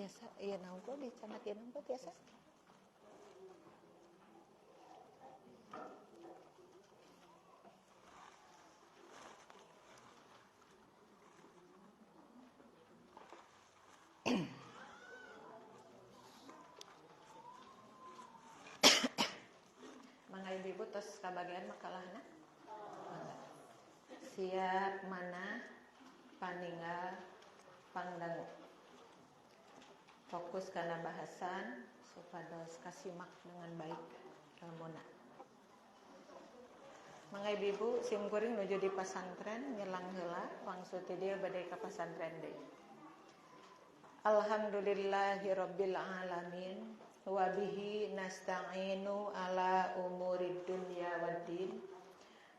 tiasa ieu naon kok dicanak ieu naon kok tiasa. Mangga ibu tos kabagian makalahna. Siap mana paninggal pangdangu. Fokus kana bahasan supados kasimak dengan baik ilmuna. Mangga ibu simkuring nuju di pasantren nyelang heula wangsul ti dieu bade ka pasantren deui. Alhamdulillahirabbil alamin wa bihi nasta'inu ala umurid dunya waddin.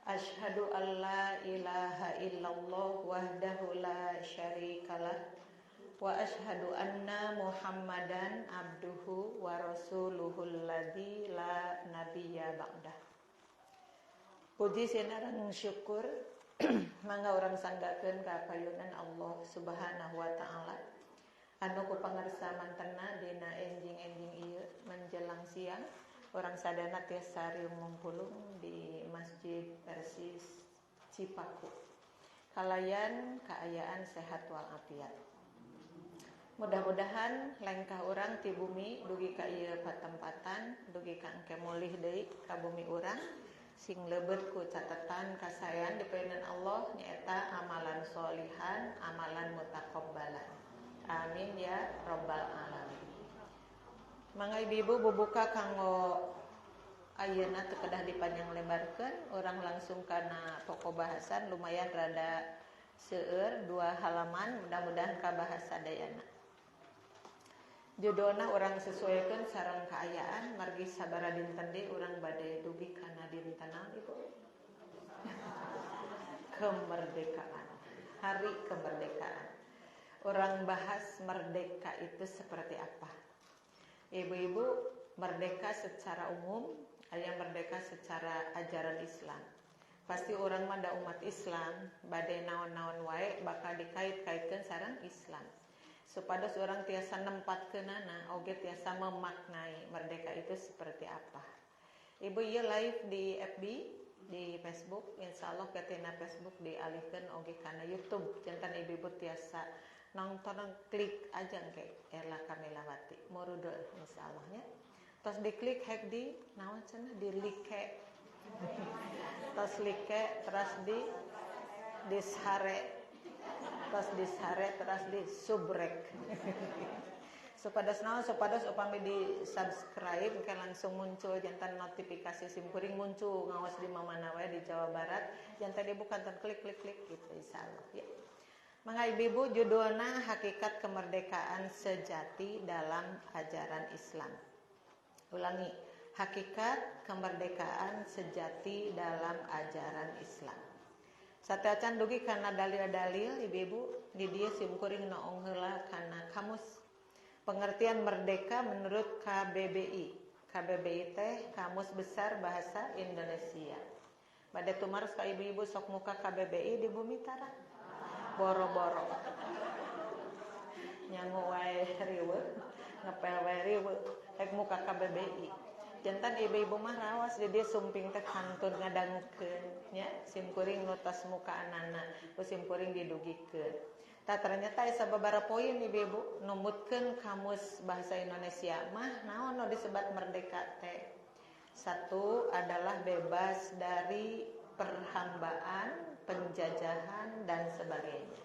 Asyhadu an la ilaha illallah wahdahu la syarikalah wa asyhadu anna Muhammadan abduhu wa rasuluhul ladzi la nabiyya ba'dah. Puji sinareng syukur mangga urang sanggakeun ka payunan Allah Subhanahu wa taala anu ku pangarsa mantena dina enjing-enjing ieu menjelang siang urang sadana tiasa sariung ngumpulung di Masjid Persis Cipaku. Kalayan kaayaan sehat walafiat. Mudah-mudahan lengkah urang ti bumi dugi ka ieu patempatan, dugi ka engke mulih deui ka bumi urang sing leubet ku catatan kasayan di peunan Allah nyaeta amalan sholihan, amalan mutaqabbalan. Amin ya rabbal alamin. Mangga ibu bubuka kanggo ayeuna teu kedah dipanjang lebarkeun, urang langsung kana pokok bahasan lumayan rada seueur 2 halaman, mudah-mudahan kabahasa dayana. Judulna urang sesuaikeun sareng kaayaan margi sabaraha dinten deui urang bade dugi kana dinten naon Ibu? Kemerdekaan. Hari kemerdekaan. Urang bahas merdeka itu seperti apa? Ibu-ibu, merdeka secara umum, aya merdeka secara ajaran Islam. Pasti orang mah da umat Islam, bade naon-naon wae bakal dikait-kaitkeun sareng Islam. Supados orang tiasa nempatkeunana oge tiasa memaknai merdeka itu seperti apa. Ibu ieu live di FB, di Facebook, insyaallah ketina Facebook dialihkeun oge kana YouTube. Jantan ibu-ibu tiasa nonton klik aja engke Erla Kamilawati murudeul insyaallah nya. Tos diklik hek di naon cenah di like. Tos like terus di share. Tos di share terus di subrek. Supados naon supados upami di subscribe ke langsung muncul jantan notifikasi simkuring muncul ngawas di mana wae di Jawa Barat jantan ibu kanton klik gitu insyaallah ya. Mangga ibu judulna hakikat kemerdekaan sejati dalam ajaran Islam. Ulangi, hakikat kemerdekaan sejati dalam ajaran Islam. Sateacan dugi kana dalil-dalil ibu-ibu di dieu simkuring naong heula kana kamus. Pengertian merdeka menurut KBBI. KBBI teh Kamus Besar Bahasa Indonesia. Bade tumaros ka ibu-ibu sok muka KBBI di Bumi Tara. Boro-boro nyangu wae riweuh ngepel wae riweuh rek muka KBBI jantan ibu-ibu mah raos di dieu sumping teh kantun ngadangukeun nya simkuring nu tos muka anana ku simkuring didugikeun tah ternyata aya sababaraha poin ibu-ibu numutkeun kamus bahasa Indonesia mah naon nu disebat merdeka teh. Satu adalah bebas dari perhambaan, penjajahan dan sebagainya.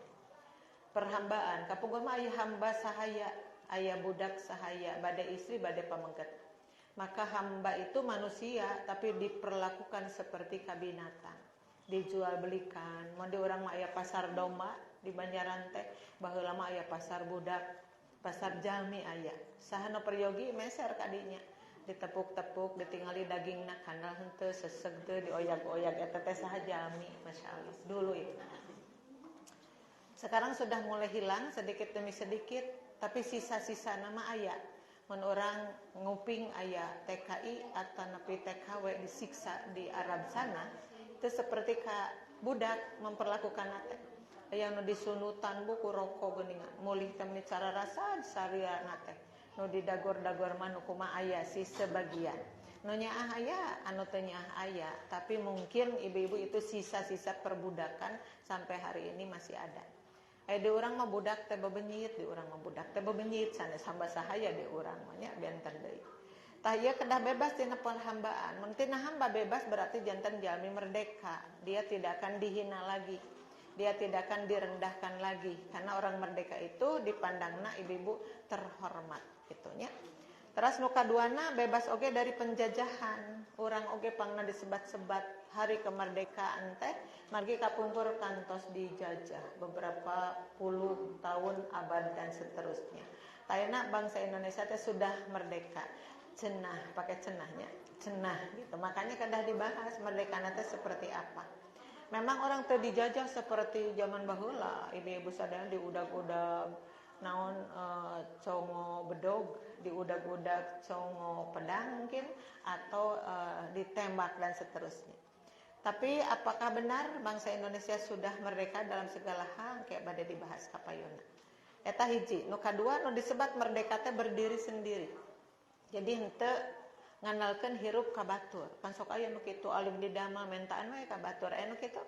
Perhambaan, kapuguh mah aya hamba sahaya, aya budak sahaya, bade istri, bade pamengket. Maka hamba itu manusia tapi diperlakukan seperti kabinatang. Dijual belikan, mun di urang mah aya pasar domba di Banjaran teh, baheula mah aya pasar budak, pasar jalmi aya. Saha nu peryogi meser ka dinya. Ditepuk-tepuk, ditingali dagingna kandal henteu seseg teu dioyak-oyak eta teh saha jalmi, masyaallah. Dulu itu. Sekarang sudah mulai hilang sedikit demi sedikit, tapi sisa-sisa nama aya. Mun orang nguping aya TKI atau nepi TKW disiksa di Arab sana, itu seperti ka budak memperlakukan teh. aya nu disunutan buku rokok geuningan mulih teh cara rasa sariana teh nu didagor-dagor mah nu kumaha aya si sebagian nu nyaah aya anu teu nyaah aya tapi mungkin ibu-ibu itu sisa-sisa perbudakan sampai hari ini masih ada. Di urang mah budak teh bebenyit, di urang mah budak teh bebenyit sanes hamba sahaya di urang mah nya benten deui. Tah ieu kedah bebas tina penghambaan. Mun tina hamba bebas berarti janten jalmi merdeka. Dia tidak akan dihina lagi. Dia tidak akan direndahkan lagi karena orang merdeka itu dipandangna ibu-ibu terhormat gitunya. Terus nu kaduana bebas oge dari penjajahan. Urang oge pangna disebat-sebat hari kemerdekaan teh margi kapungkur kantos dijajah beberapa puluh tahun, abad dan seterusnya. Tayana bangsa Indonesia teh sudah merdeka. Cenah, pakai cenahnya. Cenah gitu. Makanya kedah dibahas merdekana teh seperti apa. Memang orang teu dijajah seperti zaman baheula, ibu-ibu sadaya diudag-udag naon congo bedog, diudag-udag congo pedang mungkin atau ditembak dan seterusnya. Tapi apakah benar bangsa Indonesia sudah merdeka dalam segala hal kayak bade dibahas kapayuna. Eta hiji, nu kadua nu disebat merdeka teh berdiri sendiri. Jadi henteu ngandalkeun hirup ka batur. Pan sok aya nu kitu alim di dama mentaan we ka batur aya nu kitu.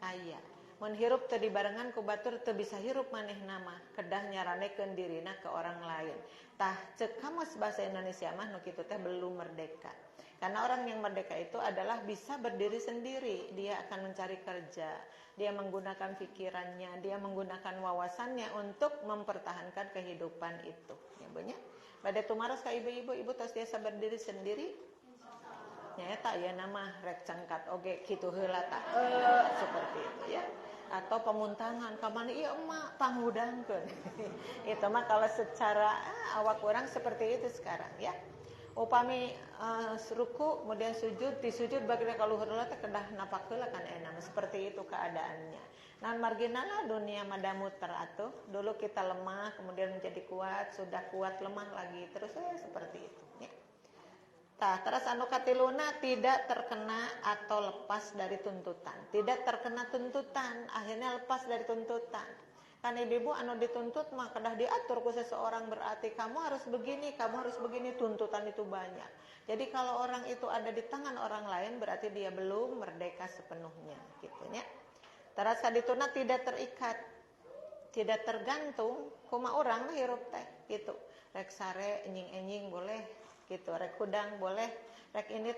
Aya. Mun hirup teu dibarengan ku batur teu bisa hirup manehna mah kedah nyaranekeun dirina ke orang lain. Tah ceuk kamus bahasa Indonesia mah nu kitu teh belum merdeka. Karena orang yang merdeka itu adalah bisa berdiri sendiri. Dia akan mencari kerja, dia menggunakan pikirannya, dia menggunakan wawasannya untuk mempertahankan kehidupan itu. Ya banyak. Pada tumaros ka ibu-ibu, ibu tos biasa berdiri sendiri. Ya eta ya nama rek cangkat oge kitu heula tah. Seperti itu ya. Atau pemuntangan ka mana ieu emak panghudangkeun. Itu mah kalau secara awak orang seperti itu sekarang ya. Upami ruku kemudian sujud, disujud bagina ka luhur heula teh kedah napak heula kan enak. Seperti itu keadaannya. Nah marginalna dunia mada muter atuh. Dulu kita lemah kemudian menjadi kuat, sudah kuat lemah lagi terus seperti itu ya. Tah terus anu katiluna tidak terkena atau lepas dari tuntutan. Tidak terkena tuntutan, akhirnya lepas dari tuntutan. Kan ibu-ibu anu dituntut mah kedah diatur ku seseorang berarti kamu harus begini, tuntutan itu banyak. Jadi kalau orang itu ada di tangan orang lain berarti dia belum merdeka sepenuhnya gitu nya. Terus kadituna tidak terikat, tidak tergantung kumaha urang mah hirup teh gitu. Rek sare enjing-enjing boleh gitu, rek hudang boleh, rek init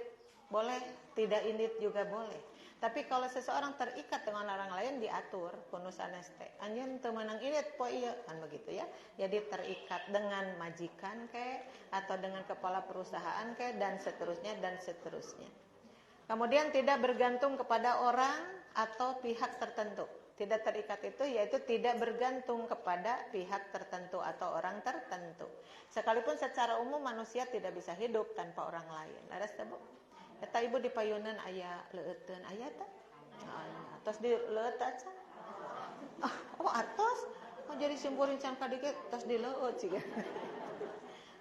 boleh, tidak init juga boleh. Tapi kalau seseorang terikat dengan orang lain diatur kuno sanes teh. Anjeun teu meunang init poe ieu kan begitu ya. Jadi terikat dengan majikan ke atau dengan kepala perusahaan ke dan seterusnya dan seterusnya. Kemudian tidak bergantung kepada orang atau pihak tertentu. Tidak terikat itu yaitu tidak bergantung kepada pihak tertentu atau orang tertentu. Sekalipun secara umum manusia tidak bisa hidup tanpa orang lain. Laras teh Bu? Eta ibu di payunan aya leuteun aya teh. Atos di leuet aja. Oh atos. Oh jadi simpurin can ka dikit tos di leuet siga.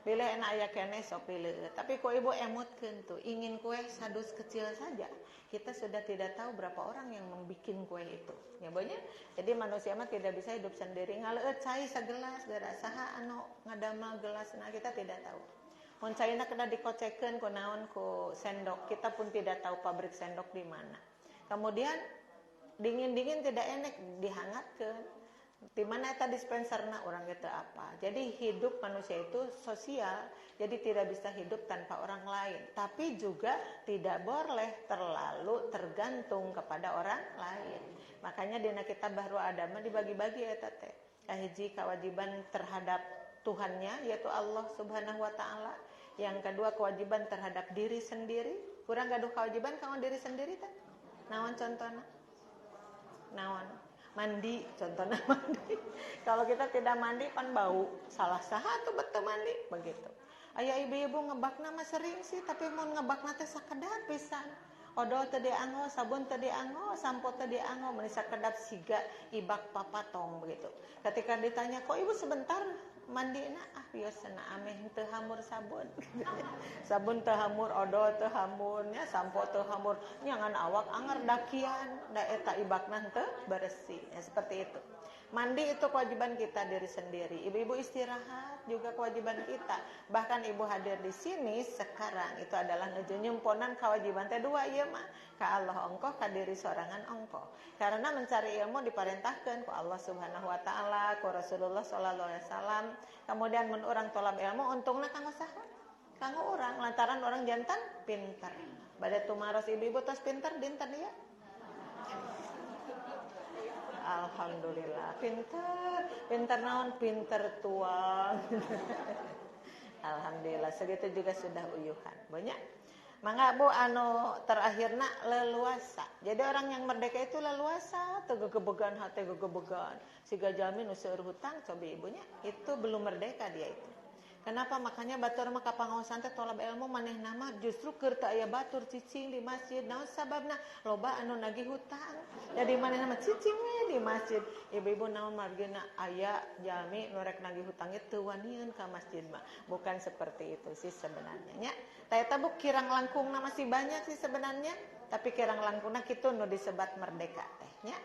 Bila enak aya keneh sok di leuet. Tapi ku ibu emutkeun tuh, ingin kue sadus kecil saja. Kita sudah tidak tahu berapa orang yang membikin kue itu. Ya banyak. Jadi manusia mah tidak bisa hidup sendiri. Ngaleuet cai sagelas geura saha anu ngadamel gelasna kita tidak tahu. Mun caina kena dikocekeun ku naon ku sendok, kita pun tidak tahu pabrik sendok di mana. Kemudian dingin-dingin tidak enak dihangatkeun. Di mana eta dispenserna urang teu apa. Jadi hidup manusia itu sosial, jadi tidak bisa hidup tanpa orang lain. Tapi juga tidak boleh terlalu tergantung kepada orang lain. Makanya dina kitab Bahrul Adab dibagi-bagi eta teh. Kahiji kewajiban terhadap Tuhannya yaitu Allah Subhanahu wa taala. Yang kedua kewajiban terhadap diri sendiri. Kurang gaduh kewajiban kanggo diri sendiri teh. Naon contohna? Naon? Mandi, contohnya mandi. Kalau kita tidak mandi pan bau. Salah saha tuh betul mandi begitu. Aya ibu-ibu ngebakna mah sering sih, tapi mun ngebakna teh sakedap pisan. Odol teu dianggo, sabun teu dianggo, sampo teu dianggo, mun sakedap siga ibak papatong begitu. Ketika ditanya, "Kok ibu sebentar mandina biasana ameh teu hamur sabun. Sabun teu hamur, odol teu hamur, nya sampo teu hamur, nyangan awak anger dakian, da eta ibakna teu bersih. Ya, seperti itu. Mandi itu kewajiban kita diri sendiri. Ibu-ibu istirahat juga kewajiban kita. Bahkan ibu hadir di sini sekarang itu adalah nuju nyemponan kewajiban teh dua ieu mah. Ka Allah ongkoh, ka diri sorangan ongkoh. Karena mencari ilmu diperintahkan ku Allah Subhanahu wa taala, ku Rasulullah sallallahu alaihi wasallam. Kemudian mun urang tolab ilmu untungna kanggo saha? Kanggo urang lantaran orang jantan pinter. Bade tumaros ibu-ibu tos pinter dinten ya. Alhamdulillah, pinter naon, pinter tuang. Alhamdulillah, segitu juga sudah uyuhan. Banyak. Mangga Bu anu terakhirna leluasa. Jadi orang yang merdeka itu leluasa, teu gegebegan hate gegebegan. Siga jalmi nu seueur hutang coba ibunya, itu belum merdeka dia itu. Kenapa? Makanya batur mah kapangaosan teh tolab ilmu manehna mah justru keur teu aya batur cicing di masjid. Naon sababna? Loba anu nagih hutang. Jadi manehna mah cicing we di masjid. Ibu-ibu naon margina aya jalmi nu rek nagih hutang teu wanian ka masjid mah. Bukan seperti itu sih sebenarnya nya. Tah eta Bu kirang langkungna masih banyak sih sebenarnya, tapi kirang langkungna kitu nu disebat merdeka teh nya.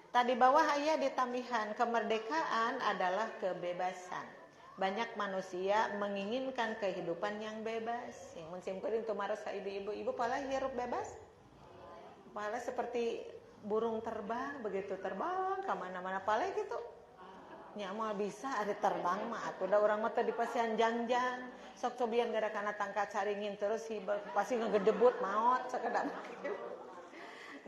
Tadi bawah aya ditambihan kemerdekaan adalah kebebasan. Banyak manusia menginginkan kehidupan yang bebas. Yang mensimkurin tumaros ka ibu-ibu, ibu pala hirup bebas. Pala seperti burung terbang, begitu terbang ke mana-mana pala gitu. Nya moal bisa ada terbang mah atuh da urang mah teh di pasian jangjang. Sok cobian gara kana tangkat caringin terus pasti ngegedebut maot sakedak.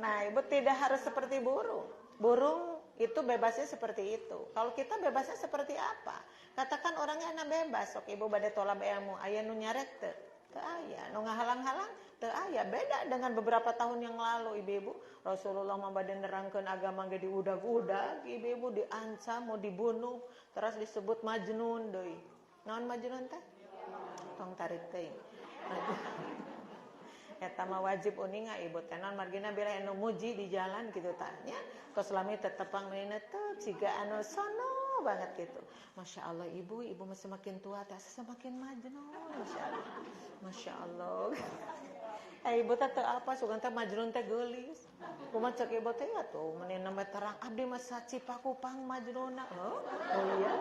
Nah, ibu tidak harus seperti burung. Burung itu bebasnya seperti itu. Kalau kita bebasnya seperti apa? Katakan orangnya anak bebas, sok ibu bade tolab ilmu, aya nu nyaret teu? Teu aya. Nu ngahalang-halang teu aya. Beda dengan beberapa tahun yang lalu ibu-ibu. Rasulullah mah bade nerangkeun agama ge diudag-udag, ibu-ibu diancam mau dibunuh, terus disebut majnun deui. Naon majnun teh? Tong tarik teuing. Eta mah wajib uninga ibu teh naon margina bila anu muji di jalan kitu tanya. Tos lami tetepang meunina teu ciga anu sono banget gitu. Masya Allah ibu mah semakin tua teh semakin majnun. Masya Allah. Ibu teh teu apa sugan teh majnun teh geulis. Kumaha cek ibu teh atuh meunina mah terang abdi mah sacipaku pang majnunna. Oh iya.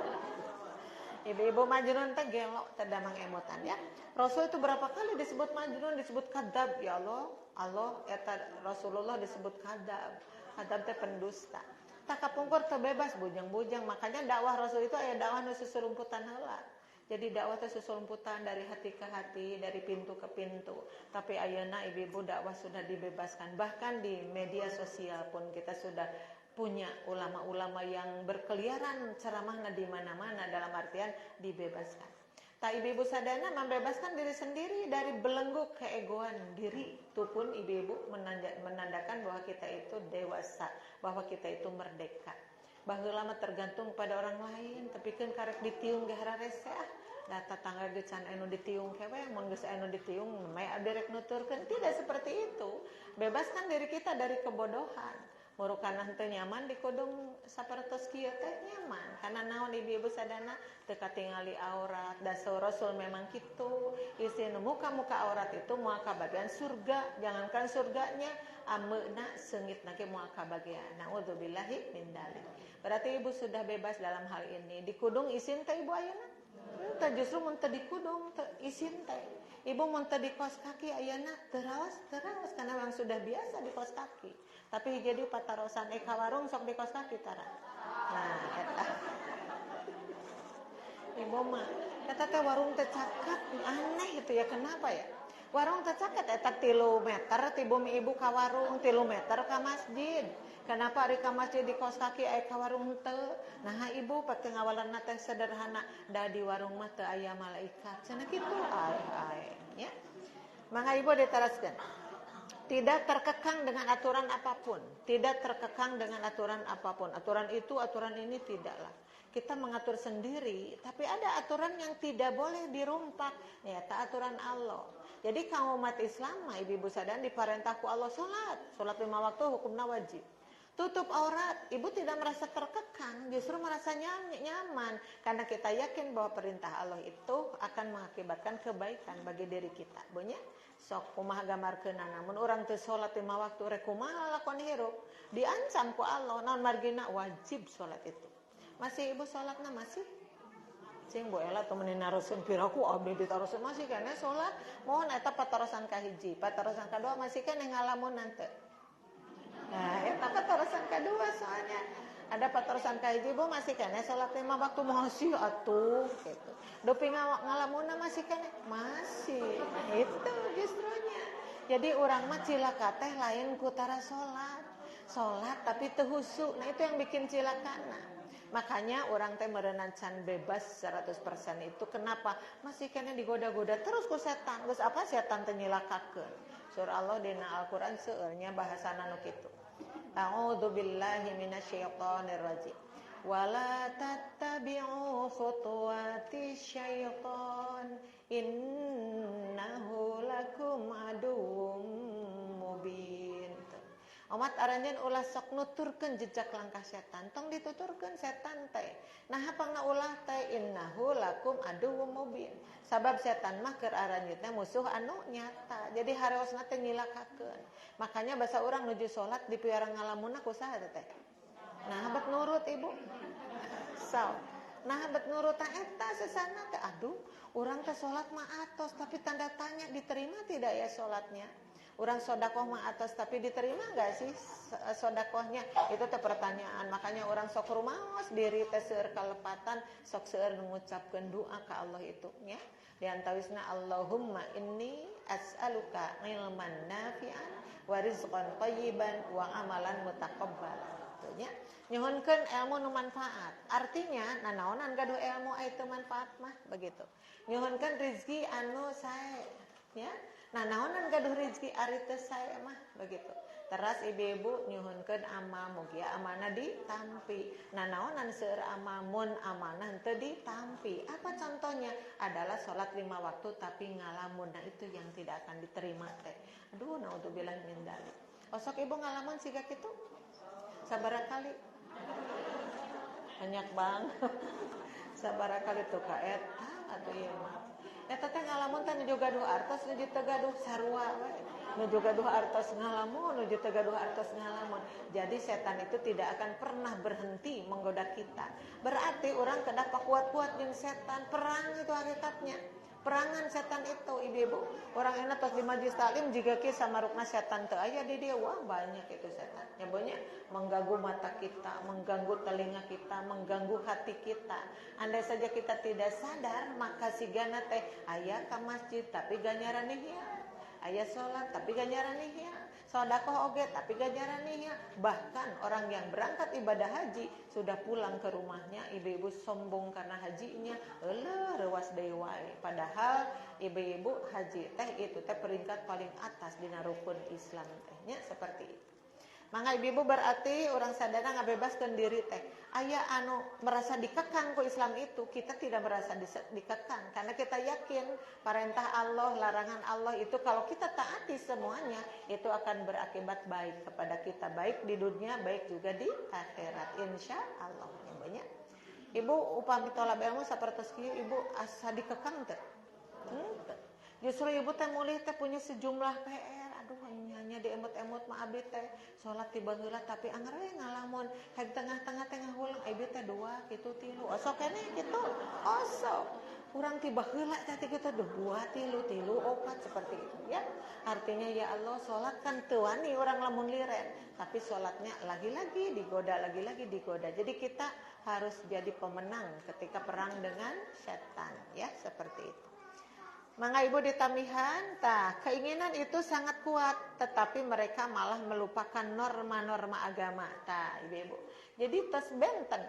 Ibu-ibu majnun teh gelo teh damang emotan ya. Rasul itu berapa kali disebut majnun, disebut kadzab ya Allah eta Rasulullah disebut kadzab. Kadzab teh pendusta. Tak kapungkur terbebas bujang-bujang. Makanya dakwah Rasul itu aya dakwah nu susulumputan heula. Jadi dakwah teh susulumputan dari hati ke hati, dari pintu ke pintu. Tapi ayeuna ibu-ibu dakwah sudah dibebaskan. Bahkan di media sosial pun kita sudah punya ulama-ulama yang berkeliaran ceramahna di mana-mana dalam artian dibebaskan. Tak ibu-ibu sadana membebaskan diri sendiri dari belenggu keegoan diri. Itu pun ibu-ibu menandakan bahwa kita itu dewasa, bahwa kita itu merdeka. Baheula mah tergantung pada orang lain, tapi kan karek ditiung ge hararese data tangga ge can anu ditiung kewe, mun geus anu ditiung meh derek nuturkeun. Tidak seperti itu. Bebaskan diri kita dari kebodohan. Murukanah teu nyaman di kudung sapertos kieu teh nyaman. Karena naon ibu-ibu sadana teu katingali aurat. Da Rasul memang kitu. Isin muka-muka aurat itu moal kabagian surga. Jangankan surganya ameuna seungitna ge moal kabagian. Nauzubillahi min dzalik. Berarti ibu sudah bebas dalam hal ini. Di kudung isin teh ibu ayeuna? Teu justru mun teu di kudung teu isin teh. Ibu mun teu di kos kaki ayeuna terawas karena memang sudah biasa di kos kaki. Tapi jadi patarosan ka warung sok di kos kaki tara. Nah, eta. Ibu mah eta teh warung teh caket aneh gitu ya, kenapa ya? Warung teh caket eta 3 meter ti bumi ibu ka warung, 3 meter ka masjid. Kenapa ari ka masjid di kos kaki aya ka warung teu? Nah, ibu pake ngawalanna teh sederhana, da di warung mah teu aya malaikat. Cenah kitu ae ya. Mangga ibu diteraskeun. Tidak terkekang dengan aturan apapun. Tidak terkekang dengan aturan apapun. Aturan itu, aturan ini tidaklah. Kita mengatur sendiri, tapi ada aturan yang tidak boleh dirumpak. Ya, aturan Allah. Jadi kaum umat Islam, ibu-ibu sadar diperintahku Allah sholat 5 waktu hukumna wajib. Tutup aurat, ibu tidak merasa terkekang, justru merasa nyaman. Karena kita yakin bahwa perintah Allah itu akan mengakibatkan kebaikan bagi diri kita. Bonya, sok kumaha gamarkeunna namun urang teu salat 5 waktu rek kumaha lakon hirup. Diancam ku Allah, naon margina wajib salat itu. Masih ibu salatna masih? Cing Bu Ela tuh meuni naroseun piraku abdi ditaroseun masih keneh salat. Mohon eta patarosan kahiji, patarosan kadua masih keneh ngalamunan teu? Nah, eta patarosan kedua soalnya. Ada patarosan kahiji Bu masih keneh salat 5 waktu masih atuh gitu. Dupi ngalamunna masih keneh? Masih. Nah, itu justrunya. Jadi urang mah cilaka teh lain kutara salat. Salat tapi teu husu. Nah, itu yang bikin cilakana. Makanya orang teh meureunna can bebas 100% itu kenapa? Masih keneh digoda-goda terus ku setan. Geus apa setan teh nyilakakeun? Surah Allah dina Al-Qur'an seueur nya bahasana nu kitu. A'udzu billahi minasyaitonir rajim. Wala tattabi'u khutuwati syaiton innahu lakum aduwwum mubin. Omat aranjeun ulah sok nuturkeun jejak langkah setan. Tong dituturkeun setan teh. Nah hapangna ulah teh innahu lakum aduwwum mubin. Sabab setan mah keur aranjeun teh musuh anu nyata. Jadi hareosna teh nyilakakeun. Makanya basa urang nuju salat dipiara ngalamunna kusaha teh? Nah habat nurut ibu. So. Nah habat nurut eta sesana teh aduh, urang teh salat mah atos tapi tanda tanya diterima tidak ya salatnya? Orang sodakoh mah atas tapi diterima enggak sih sodakohnya? Itu teh pertanyaan. Makanya orang sok rumaos diri teh seueur kalepatan, sok seueur ngucapkeun doa ka Allah itu nya. Di antawisna Allahumma inni as'aluka ilman nafi'an wa rizqan thayyiban wa amalan mutaqabbalan. Gitu nya. Nyuhunkeun ilmu nu manfaat. Artinya nanaonan gaduh ilmu aya teu manfaat mah begitu. Nyuhunkeun rezeki anu sae ya. Nah, naonan gaduh rezeki ari teu sae mah begitu. Teras ibu-ibu nyuhunkeun amal mugi amanah ditampi. Nah, naonan seueur amal mun amanah teu ditampi. Apa contohnya? Adalah salat 5 waktu tapi ngalamun. Nah, itu yang tidak akan diterima teh. Aduh, naudzubillah min dzalik. Osok ibu ngalamun siga kitu? Sabaraha kali? Banyak banget. Sabaraha kali tuh ka eta atuh ieu mah. Eta teh ngalamun teh nuju gaduh artos nuju teu gaduh sarua we. Nuju gaduh artos ngalamun, nuju teu gaduh artos ngalamun. Jadi setan itu tidak akan pernah berhenti menggoda kita. Berarti orang kedah pakuat-kuat jeung setan, perang itu hakikatnya. Perangan setan itu ibu-ibu. Orang enak tos di majelis taklim jiga ki samarukna setan teu aya di dieu. Wah, banyak itu setan. Nyabonya mengganggu mata kita, mengganggu telinga kita, mengganggu hati kita. Andai saja kita tidak sadar, maka sigana teh aya ka masjid tapi ganjaran ihya. Aya salat tapi ganjaran ihya. Sedekah oge tapi ganjaran ihya. Bahkan orang yang berangkat ibadah haji sudah pulang ke rumahnya ibu-ibu sombong karena hajinya, eueuh reuas deui wae. Padahal ibu-ibu haji teh itu teh peringkat paling atas dina rukun Islam teh nya seperti itu. Mangga ibu-ibu berarti orang sadana ngabebaskeun diri teh. Aya anu merasa dikekang ku Islam itu, kita tidak merasa dikekang karena kita yakin perintah Allah, larangan Allah itu kalau kita taati semuanya itu akan berakibat baik kepada kita, baik di dunia, baik juga di akhirat insyaallah. Banyak. Ibu upami tolab ilmu sapertos kieu ibu asa dikekang teh. Justru ibu teh mulih teh punya sejumlah PR. Aduh hanya diemut-emut mah abdi teh salat tiba heula tapi anggar we ngalamun heg tengah-tengah teh ngahulang abdi teh 2 kitu 3 osok keneh kitu osok urang tiba heula teh kitu 2 3 4 seperti itu ya. Artinya ya Allah salat kan teu wani urang lamun liren tapi salatnya lagi-lagi digoda lagi-lagi digoda. Jadi kita harus jadi pemenang ketika perang dengan setan ya seperti itu. Mangga ibu ditamihan, keinginan itu sangat kuat, tetapi mereka malah melupakan norma-norma agama, ibu-ibu. Jadi tos benten,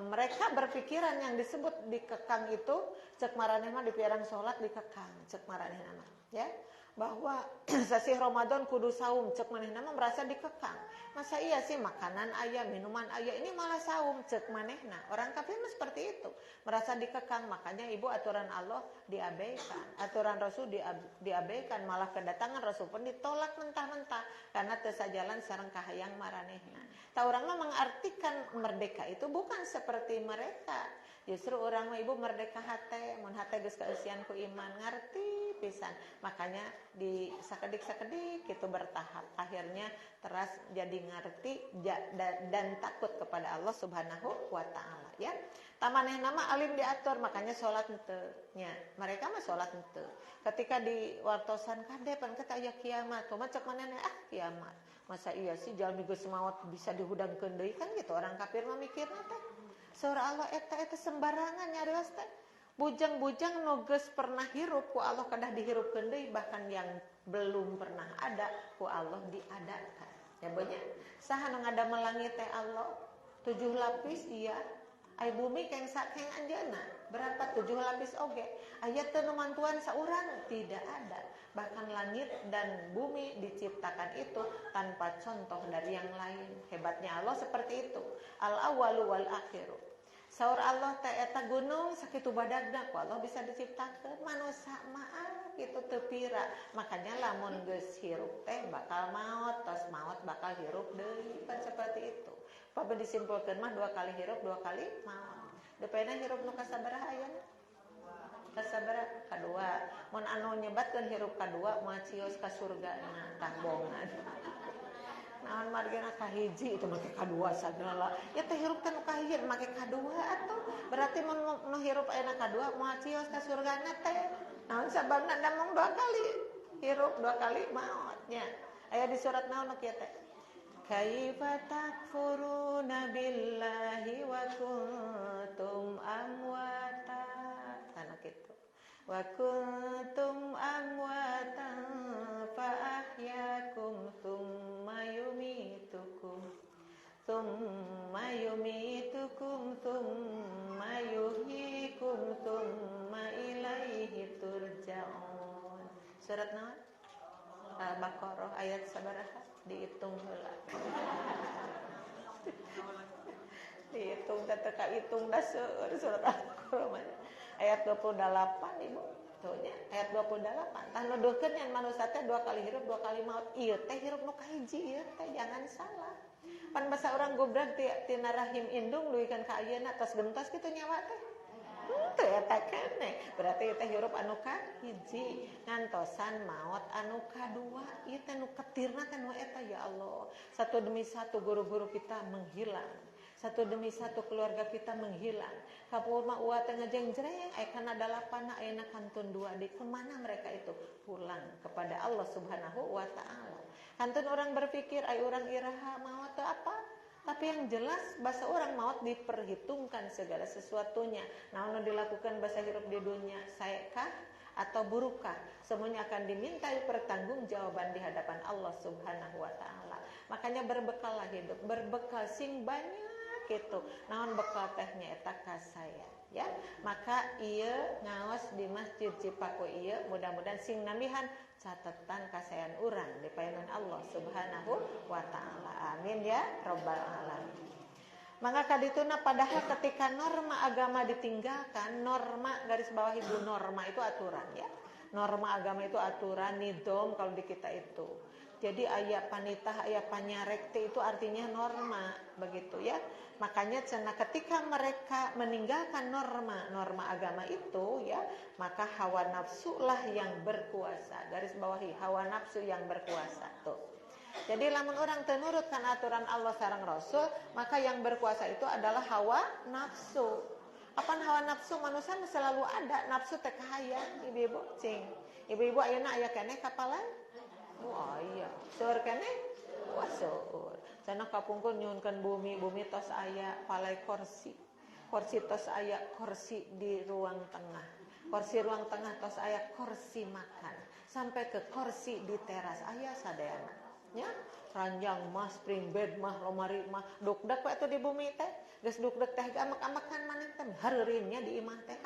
mereka berpikiran yang disebut dikekang itu, cek maraneh mah di piarang sholat dikekang, cek maraneh nama, ya. Bahwa sasih Ramadan kudu saum, cek manehna mah merasa dikekang. Masa iya sih makanan aya, minuman aya, ini malah saum, cek manehna. Orang kafir mah seperti itu, merasa dikekang. Makanya ibu aturan Allah diabaikan, aturan Rasul diabaikan, malah kedatangan Rasul pun ditolak mentah-mentah karena teu sajalan sareng kahayang maranehna. Tak orang mah mengartikan merdeka itu bukan seperti mereka. Justru orang mah ibu merdeka hate, mun hate geus kaeusian ku iman, ngarti pisan. Makanya di sakedik-sakedik itu bertahap. Akhirnya teras jadi ngarti dan takut kepada Allah Subhanahu wa taala ya. Tamaneh nama alim diatur, makanya salat henteu nya. Mereka mah salat henteu. Ketika di wartosan kadepan kata aya kiamat, kumaha cek manehna kiamat. Masa iya sih jalmi geus maot bisa dihudangkeun deui kan gitu orang kafir mah mikirna teh. Saur Allah eta sembarangan nyarios teh. Bujang-bujang nu geus pernah hirup ku Allah kadah dihirupkeun deui, bahkan yang belum pernah ada ku Allah diadakan. Ya banyak. Saha nu ngadamel langit teh Allah? 7 lapis iya. Ai bumi keng anjeunna berapa 7 lapis oge. Aya teu nu mantuan saurang? Tidak ada. Bahkan langit dan bumi diciptakan itu tanpa contoh dari yang lain. Hebatnya Allah seperti itu. Al-awwalu wal akhiru. Saur Allah teh eta gunung sakitu badagna ku Allah bisa diciptakeun. Manusia mah kitu teu pira. Makanya lamun geus hirup teh bakal maot, tos maot bakal hirup deui. Kan seperti itu. Papa disimpulkeun mah 2 kali hirup 2 kali maot. Depena hirup nu kasabaraha ayeuna? Kasabaraha? Kadua. Mun anu nyebatkeun hirup kadua moal cios ka surgana tambongan. Naon margina kahiji itu make kadua sagala. Ya teh hirup teh nu kahiji make kadua atuh. Berarti mun nu hirup ayeuna kadua moal cios ka surgana teh. Naon sababna da mung 2 kali hirup 2 kali maot nya. Aya di surat naon nu kieu teh? Kaifa takfuruna billahi wa kuntum amwata. Kana kitu. Wa kuntum amwatan fa ahyakum thumma yumitukum thumma yuhyikum thumma ilaihi turja'un. Surat naon? Al-Baqarah ayat sabaraha? Dihitung heula. Dihitung teh teu kahitung da seueur surat Al-Baqarah ayat 28 Ibu. Tuh nya ayat 28. Tah nuduhkeun yen manusia teh 2 kali hirup 2 kali maut. Ieu teh hirup nu kahiji ieu teh jangan salah. Pan basa urang gobrak tina rahim indung duikeun ka ayeuna tos gentos kitu nyawa teh. Teu eta keneh. Berarti ieu teh hirup anu kahiji, ngantosan maot anu kadua. Ieu teh nu ketirna teh nu eta ya Allah. Satu demi satu guru-guru kita menghilang. Satu demi satu keluarga kita menghilang. Kapur mah uat teh ngejeng-jreng, aya kana 8 ayeuna kantun 2 di kemana mereka itu? Pulang kepada Allah Subhanahu wa taala. Kantun orang berpikir ai urang iraha maot teu apa? Tapi yang jelas bahasa orang maut diperhitungkan segala sesuatunya. Nah, anu dilakukan bahasa hirup di dunia saekah atau burukkah, semuanya akan dimintai pertanggungjawaban di hadapan Allah Subhanahu wa taala. Makanya berbekallah hidup, berbekal sing banyak gitu. Naon bekal tehnya eta kasaya ya. Maka ieu ngaos di Masjid Cipaku ieu mudah-mudahan sing nambihan catatan kasayan urang di paenan Allah Subhanahu wa taala. Amin ya rabbal alamin. Maka kadituna padahal ketika norma agama ditinggalkan, norma garis bawah ibu norma itu aturan ya. Norma agama itu aturan, nidom kalau di kita itu. Jadi aya panitah, aya panyarekte itu artinya norma begitu ya. Makanya cenah ketika mereka meninggalkan norma agama itu ya, maka hawa nafsu lah yang berkuasa. Garis bawahi hawa nafsu yang berkuasa tuh. Jadi lamun orang teu nurutkan aturan Allah sareng Rasul, maka yang berkuasa itu adalah hawa nafsu. Apaan hawa nafsu? Manusia selalu ada nafsu teh kahayang ibu-ibu cing. Ibu-ibu ayeuna aya keneh kapalan? Oh iya, seueur keneh? Wah seueur. Cenah kapungkur nyuhunkeun bumi tos aya palai kursi. Kursi tos aya kursi di ruang tengah. Kursi ruang tengah tos aya kursi makan. Sampai ke kursi di teras aya sadayana. Ya, ranjang mah, spring bed mah, lomari mah, dukdek we atuh di bumi teh. Geus dukdek teh amak-amakan maneh teh hareureunnya di imah teh.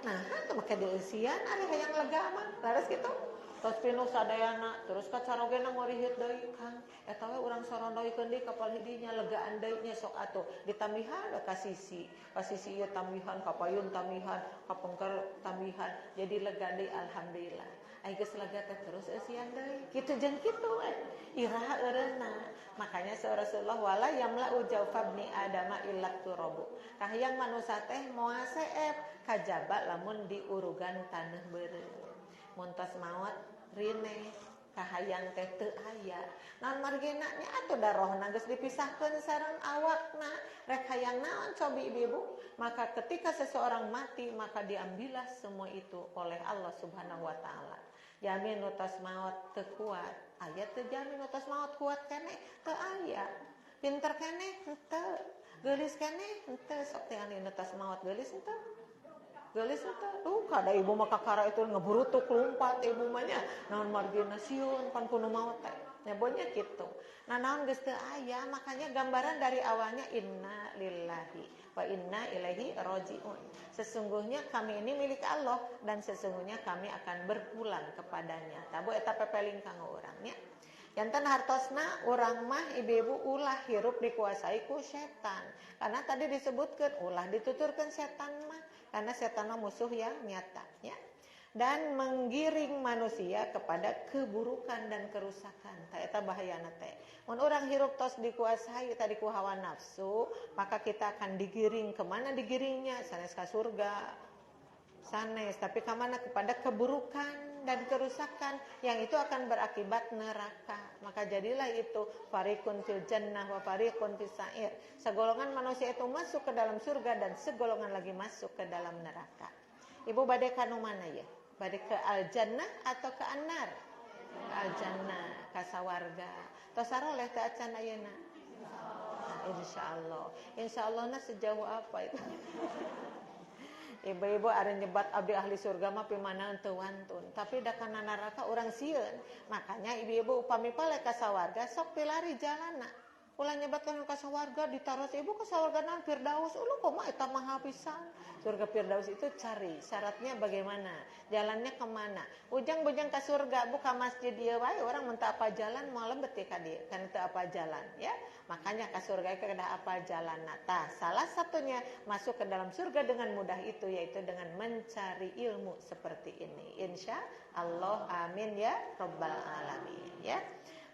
Nah, teu make dieusian ari hayang lega mah. Laras kitu. Tos pinuh sadayana, terus ka carogena ngorihit deui Kang. Eta we urang sorondoikeun deui kapal hidinya legaan deui nya sok atuh. Ditambihan ka sisi. Ka sisi ieu tambihan, ka payun tambihan, ka pengker tambihan. Jadi lega deui alhamdulillah. Ai geus lega teh terus eusian deui. Kitu jeung kitu we. Iraha eureunna. Makanya Rasulullah wala yamla ujawfabni adama illat turabu. Kahayang manusia teh moal seep kajaba lamun diurugan taneuh beureum. Mun tos maot rine kahayang teh teu aya. Naon margina nya atuh da rohna geus dipisahkeun sareng awakna. Rek hayang naon cobi ibu? Maka ketika seseorang mati maka diambillah semua itu oleh Allah Subhanahu wa taala. Yamin utas maut teu kuat. Aya teu jamin utas maut kuat keneh? Teu aya. Pinter keneh? Henteu. Geulis keneh? Henteu. Sok teh anu utas maut geulis henteu. Geulis henteu. Kada ibu mah kakara itu ngeburutuk lompat ibu mah nya. Naon margina sieun pan kuno maut teh. Nyabonya kitu. Nah naon geus teu aya, makanya gambaran dari awalnya inna lillahi wa inna ilaihi rajiun. Sesungguhnya kami ini milik Allah dan sesungguhnya kami akan berpulang kepadanya. Tabu eta pepeling kanggo urang nya. Yanten hartosna urang mah ibu-ibu ulah hirup dikuasai ku setan. Karena tadi disebutkeun ulah dituturkeun setan mah karena setan mah musuh yang nyata nya. Dan menggiring manusia kepada keburukan dan kerusakan. Eta bahayana teh. Mun urang hirup tos dikuasai tadi ku hawa nafsu, maka kita akan digiring kemana digiringnya? Sanes ka surga. Sanes, tapi kemana? Kepada keburukan dan kerusakan yang itu akan berakibat neraka. Maka jadilah itu fariqun fil jannah wa fariqun fis sa'ir. Segolongan manusia itu masuk ke dalam surga dan segolongan lagi masuk ke dalam neraka. Ibu bade kanu mana ya? Bade ke al-jannah atau ke an-nar? Al-jannah, ka sawarga. Tos saroleh teh acan ayeuna? Insyaallah. Insyaallah na sejauh apa itu? Ibu-ibu are nyebat abdi ahli surga mah pimanaan teu wantun, tapi da kana neraka urang sieun. Makanya ibu-ibu upami pale ka sawarga sok pilari jalanna. Ulah nyebat kana ka sawarga ditaros ibu ka sawarga naon Firdaus. Uluh kumaha eta mah pisan. Surga Firdaus itu cari syaratnya bagaimana? Jalannya kemana? Ujang-bujang ka surga buka masjid ieu wae orang mun teu apa jalan moal lembet ka dieu kan teu apa jalan ya. Makanya ka surga itu kada apa jalan. Tah salah satunya masuk ke dalam surga dengan mudah itu yaitu dengan mencari ilmu seperti ini. Insya Allah amin ya rabbal alamin ya.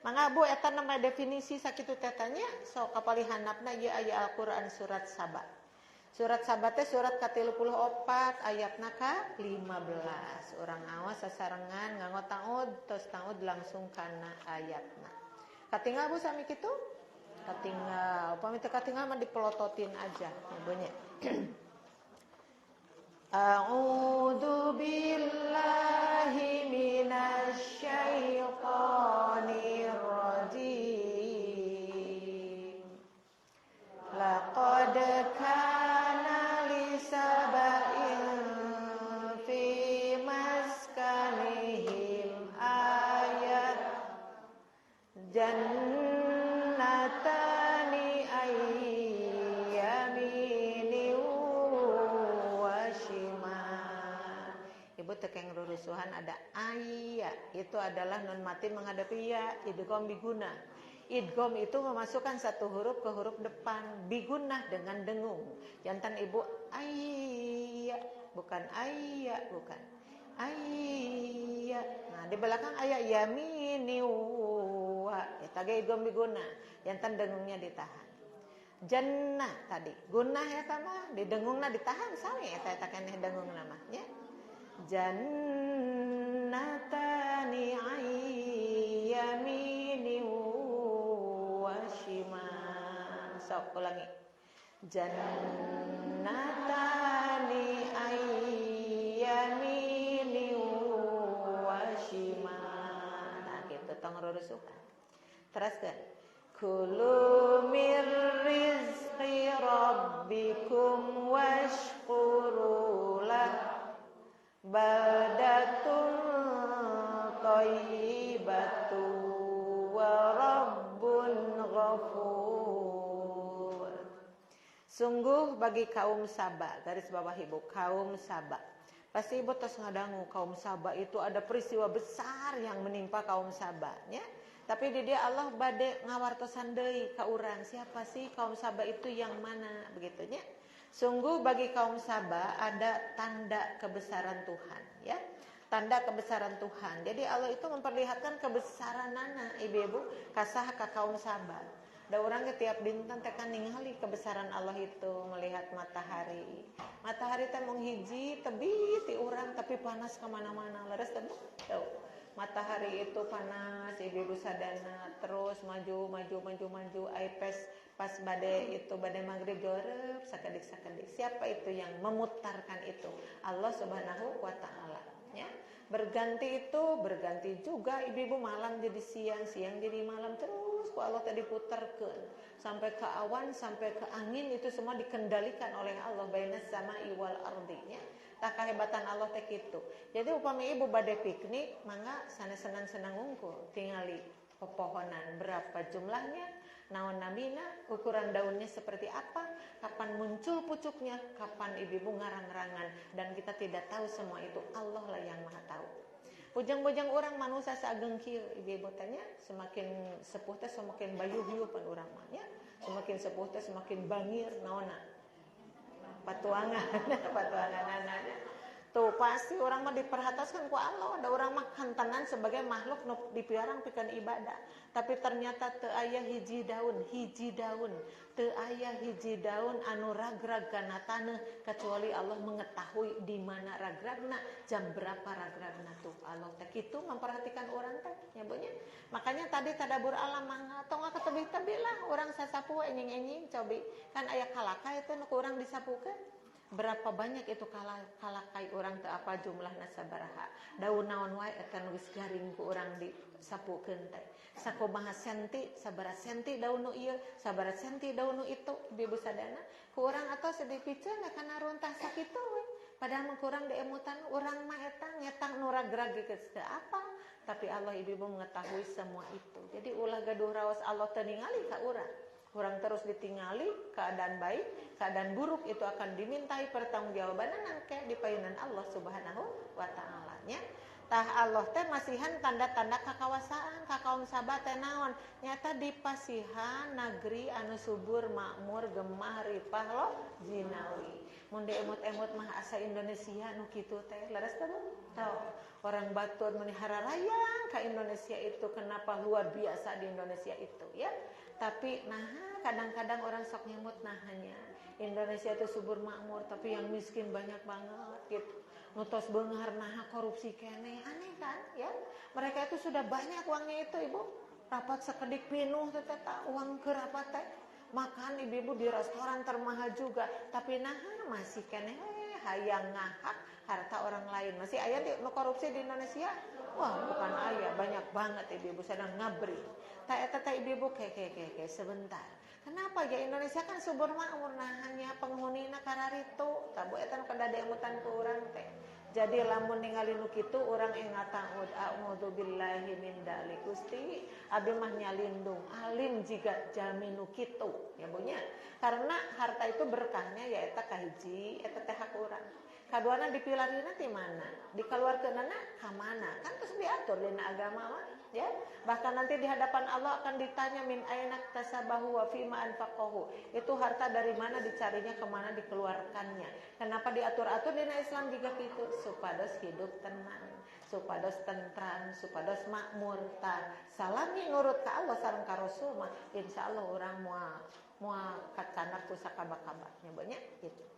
Mangga Bu eta nama definisi sakitu tetanya so kapalihanapna ieu aya Al-Qur'an surat Saba. Surat Saba teh surat ka-34 ayatna ka-15. Urang awas sasarengan nganggo taud tos taud langsung kana ayatna. Katinggal Bu sami kitu? Katinggal. Upami teu katinggal mah dipelototin aja ibunya. A'udzu billahi minasy syaithanir rajim. Laqad kana li saba'in fi maskanihim ayat jannatani ayyamini wa shimal. Ibu tekeng rurusuhan ada ayat, itu adalah nun mati menghadapi ya, idgham biguna. Idgham itu memasukkan satu huruf ke huruf depan, bigunah dengan dengung. Jantan ibu ayat, bukan ayat, bukan ayat. Nah di belakang ayat yamini wa, eta ge idgham biguna. Jantan dengungnya ditahan. Jannah tadi, gunah eta mah didengungna ditahan sami eta keneh dengung namanya. Jannatani ayyamini wa shimal. Sok ulangi. Jannatani ayyamini wa shimal. Nah gitu tong rurusukan. Teruskeun. Kulu mir rizqi rabbikum washkuru lah. Baldatun thayyibatu wa rabbun ghafur. Sungguh bagi kaum Saba, garis bawah ibu, kaum Saba. Pasti ibu tos ngadangu kaum Saba itu ada peristiwa besar yang menimpa kaum Saba nya. Tapi di dia Allah bade ngawartosan deui ka urang, siapa sih kaum Saba itu yang mana begitu nya. Sungguh bagi kaum Saba ada tanda kebesaran Tuhan ya. tanda kebesaran Tuhan. Jadi Allah itu memperlihatkan kebesaran nana ibu-ibu kasah ka kaum Saba. Da orang tiap dinten tekan ningali kebesaran Allah itu, melihat matahari. Matahari teh mung hiji tebi ti urang tapi panas kemana-mana. Leres teh tuh. Matahari itu panas, ibu-ibu sadana terus maju ai pas badai maghrib jorep sakedik. Siapa itu yang memutarkan itu? Allah Subhanahu wa taala, ya. Berganti juga ibu-ibu, malam jadi siang jadi malam, terus ku Allah tadi putarkeun sampai ke awan, sampai ke angin, itu semua dikendalikan oleh Allah, bainas sama'i wal ardi, ya. Tak kehebatan Allah teh kitu. Jadi upami ibu bade piknik, mangga sana senang unggul, tingali pepohonan berapa jumlahnya, naon namina, ukuran daunnya seperti apa, kapan muncul pucuknya, kapan ibu ngarang-rangan, dan kita tidak tahu semua itu, Allah lah yang maha tahu. Bujang-bujang orang manusia saageng kieu, ibu tanya, semakin sepuh teh semakin bayuh-yuh pan urang mah, ya. Semakin sepuh teh semakin bangir naonna. Patuangan anaknya. Tuh pasti orang mah diperhatikan ku Allah, ada orang mah hantanan sebagai makhluk nu dipiarang pikeun ibadah. Tapi ternyata teu aya hiji daun, teu aya hiji daun anu ragrag kana taneuh kecuali Allah mengetahui di mana ragragna, jam berapa ragragna tuh. Allah teh kitu memperhatikan orang teh, nya Bu nya. Makanya tadi tadabur alam mangga tong ketebih-tebih lah urang sasapu enjing-enjing cobi. Kan aya kalaka itu nu urang disapukeun. Berapa banyak itu kalakai orang teu apa jumlahna sabaraha. Daun naon wae eta nu geus garing ku urang disapukeun teh. Sakumaha senti, sabaraha senti daun nu ieu, sabaraha senti daun nu itu, ibu sadana. Ku urang atos dipiceun kana runtah sakitu we. Padahal mun kurang diemutan urang mah eta ngetang nu ragrag geus teu apa. Tapi Allah ibu mengetahui semua itu. Jadi ulah gaduh raos Allah teu ningali ka urang. Orang terus ditingali, keadaan baik, keadaan buruk itu akan dimintai pertanggungjawaban nangke di payunan Allah Subhanahu wa taala, nya. Tah Allah teh masihan tanda-tanda kakawasaan ka kaum Saba teh naon? Nyata di pasihan negeri anu subur makmur gemah ripah lo jinawi. Mun diemut-emut mah asa Indonesia nu kitu teh, leres teh tahu. Orang Batur menihara rayang ka Indonesia itu, kenapa luar biasa di Indonesia itu, ya. Tapi kadang-kadang orang sok nyemut hanya Indonesia itu subur makmur, tapi yang miskin banyak banget gitu. Nutos beunghar korupsi kene, aneh kan, ya. Mereka itu sudah banyak uangnya itu, ibu. Rapat sekedik pinuh teh uang ke rapat teh. Makan ibu di restoran termahal juga, tapi masih kene hayang ngahak harta orang lain. Masih aya di korupsi di Indonesia? Wah, bukan aya, banyak banget ibu sedang ngabri. Tak ibu keke sebentar. Kenapa ya Indonesia kan subur makmur hanya penghunina kararitu. Tabu eta nu kada demutan ku urang teh. Jadi lamun ningali nu kitu urang ingatan a'udzubillahi min dzalik Gusti. Abi mah nyalindung alim jiga jami nu kitu, ya Bu nya. Karena harta itu berkahnya ya eta kahiji, eta teh hak urang. Kaduana dipilarina ti mana? Dikeluarkeunana ka mana? Kan terus diatur dina agama mah, ya. Bahkan nanti di hadapan Allah akan ditanya min aina tasabahu wa fima anfaqahu. Itu harta dari mana dicarinya, kemana dikeluarkannya. Kenapa diatur-atur dina Islam juga gitu? Supados hidup tenang, supados tentram, supados makmur. Salami nurut ka Allah sareng ka Rasul mah insyaallah urang moal kacandak ku sakaba-kabanya banyak gitu.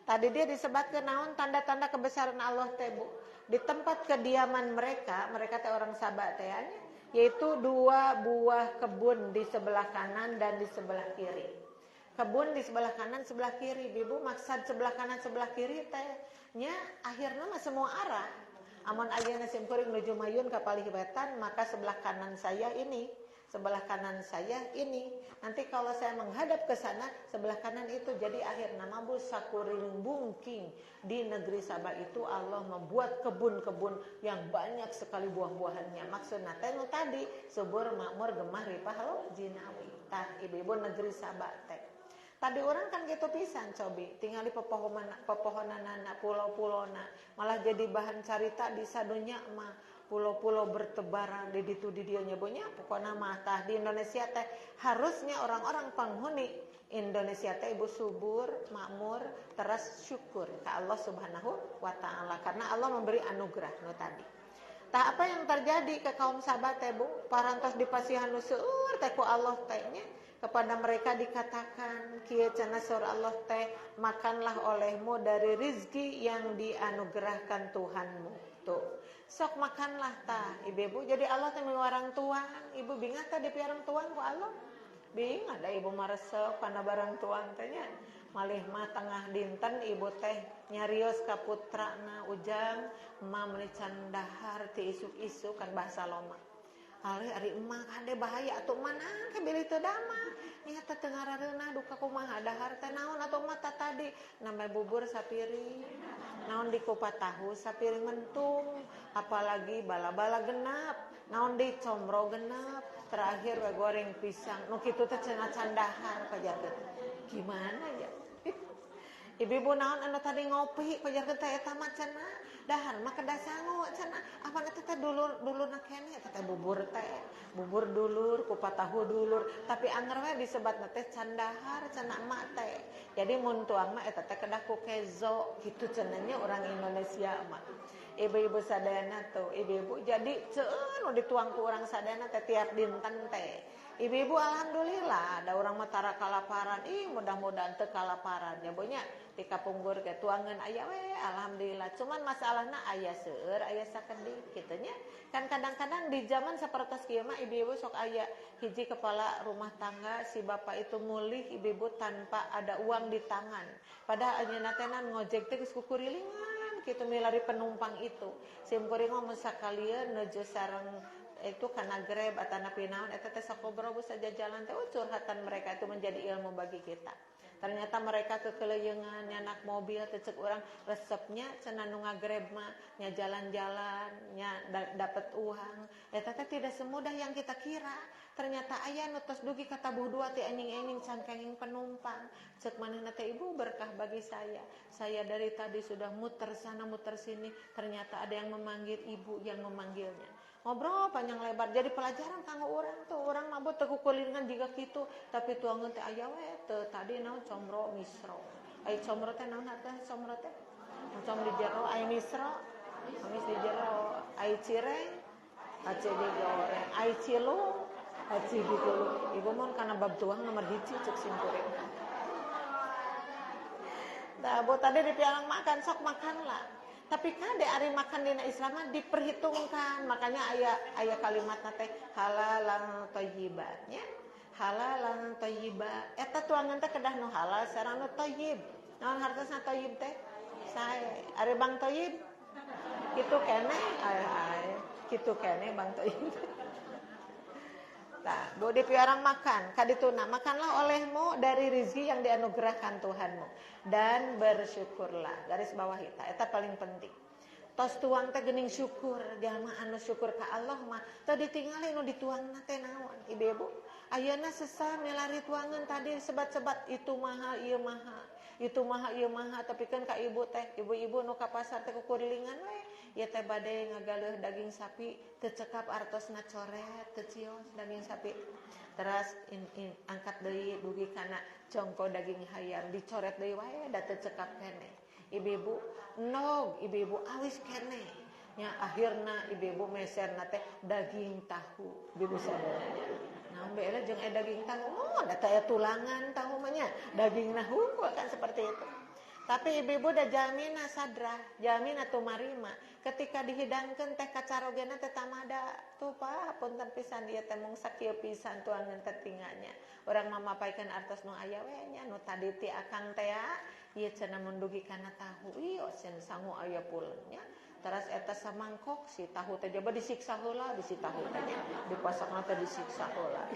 Tadi dia disebutkan naon tanda-tanda kebesaran Allah teh Bu. Di tempat kediaman mereka teh orang Saba teh yaitu 2 buah kebun di sebelah kanan dan di sebelah kiri. Kebun di sebelah kanan sebelah kiri, Ibu maksud sebelah kanan sebelah kiri teh nya akhirna mah semua arah. Amun ayeuna simkuring nuju mayun ka Paliwetan, maka sebelah kanan saya ini, sebelah kanan saya ini. Nanti kalau saya menghadap ke sana, sebelah kanan itu. Jadi akhir nama Bu sakuring bungking di negeri Saba itu Allah membuat kebun-kebun yang banyak sekali buah-buahannya. Maksudnya tadi subur makmur gemah ripah lo jinawi. Tah ibu-ibu negeri Saba teh. Tadi orang kan gitu pisan cobi, tinggal di pepohonan pulau-pulau malah jadi bahan carita di sadunya mah. pulau-pulau bertebaran di ditu di dieu nya bonya pokona mah tah di Indonesia teh harusnya orang-orang penghuni Indonesia teh ibu subur, makmur, terus syukur ke Allah Subhanahu wa taala karena Allah memberi anugerah nu tadi. Tah apa yang terjadi ke kaum sahabat teh Bu? Parantos dipasihan nu seueur teh ku Allah teh nya kepada mereka dikatakan kieu cenah saur Allah teh makanlah olehmu dari rizki yang dianugerahkan Tuhanmu. Tuh. Sok makanlah tah ibu-ibu. Jadi Allah teh miwarang tuang, ibu bingat teh dipiarang tuang ku Allah. Bing ada ibu maresep kana barang tuang teh nya. Malih mah tengah dinten ibu teh nyarios ka putrana ujang emah meuli can dahar ti isuk-isuk kan bahasa loma. Ari emah kade bahaya atuh mana ke beli teu dama. Nya teh teu ngarareunah duka kumaha dahar teh naon atuh mah tadi nambah bubur sapiring. Naon di kupat tahu sapiring mentung, apalagi bala-bala genap. Naon di comro genap, terakhir we goreng pisang. Nu kitu teh cenah can dahar pajarkeun. Gimana ya? Ibu-ibu naon anu tadi ngopi pajarkeun teh eta mah cenah dahar mah kedah sangu cenah apa teh dulurna keneh teh bubur dulur kupat tahu dulur tapi anger we disebatna teh can dahar cenah emak teh jadi mun tuang mah eta teh kedah ku kezo kitu cenah nya orang Indonesia mah ibu-ibu sadayana tuh ibu-ibu jadi ceueun nu dituang ku urang sadayana teh tiap dinten teh ibu-ibu alhamdulillah ada orang mah tara kalaparan mudah-mudahan teu kalaparan ya bonya di kapunggur ke tuangan aya we alhamdulillah cuman masalahna aya seueur aya sakedik kitu nya kan kadang-kadang di zaman sapertos kieu mah ibu-ibu sok aya hiji kepala rumah tangga si bapak itu mulih ibu-ibu tanpa ada uang di tangan padahal ayeuna teh ngojek teh geus kukurilingan kitu milari penumpang itu sim kuring mah sakalieu nuju sareng itu karena Grab atau napi naon eta teh sakobrobu saja jalan teh curhatan mereka itu menjadi ilmu bagi kita. Ternyata mereka kekeleyengan nyanak mobil teh ceuk urang resepnya cenah nu ngagrab mah nya jalan-jalan nya dapat uang eta teh tidak semudah yang kita kira. Ternyata aya nu tos dugi ka tabuh dua teh anjing-anjing cangkenging penumpang. Ceuk manehna teh ibu berkah bagi saya. Saya dari tadi sudah muter sana muter sini ternyata ada yang memanggil ibu yang memanggilnya. Ngobrol panjang lebar jadi pelajaran kanggo urang tuh urang mah teu kukulingan jiga kitu tapi tuangeun teh aya we teu tadi naon comro misro ai comro teh naon teh comro teh com di jero ai misro amis di jero ai cireng aci digoreng ai cilung aci digulung ibu mun kana bab tuang nomor hiji ceuk simkuring da buat tadi dipiarang makan sok makanlah tapi kade ari makan dina Islam diperhitungkan makanya aya kalimatna teh halalan thayyibannya halalan thayyiba eta tuangan teh kedah nu halal sareng nu thayyib naon hartosna thayyib teh sae ari Bang Thayyib kitu keneh kitu keneh Bang Thayyib tah bo dipiarang makan kadituna makanlah olehmu dari rezeki yang dianugerahkan Tuhanmu dan bersyukurlah garis bawah eta paling penting tos tuang teh geuning syukur jalma anu syukur ka Allah mah teu ditingali nu dituangna teh naon ibu-ibu ayeuna sesa milari tuangan tadi sebat-sebat itu mahal ieu mahal itu mahal ieu mahal tapi kan ka ibu teh ibu-ibu nu ka pasar teh kukurilingan we ieu teh bade ngagaleuh daging sapi teu cekap artosna coret teu cios daging sapi terus angkat deui dugi kana congko daging hayam dicoret deui wae da teu cekap keneh ibu-ibu nog ibu-ibu awis keneh nya akhirna ibu-ibu meserna teh daging tahu ibu sadaya nah beela jeung daging tahu da teh tulangan tahu mah nya daging nahu kan seperti itu tapi ibu-ibu da jamina sadrah jamina tumarima ketika dihidangkeun teh kacarogena teh tamada tuh Pak punten pisan ieu teh mung sakieu pisan tuangan teh tinganya urang mamapaikeun artos nu aya we nya nu tadi ti akang teh ieu cenah mun dugi kana tahu ieu cenah sangu aya puleunnya terus eta samangkok si tahu teh coba disiksa heula bisi tahu teh nya dipasakna teh disiksa heula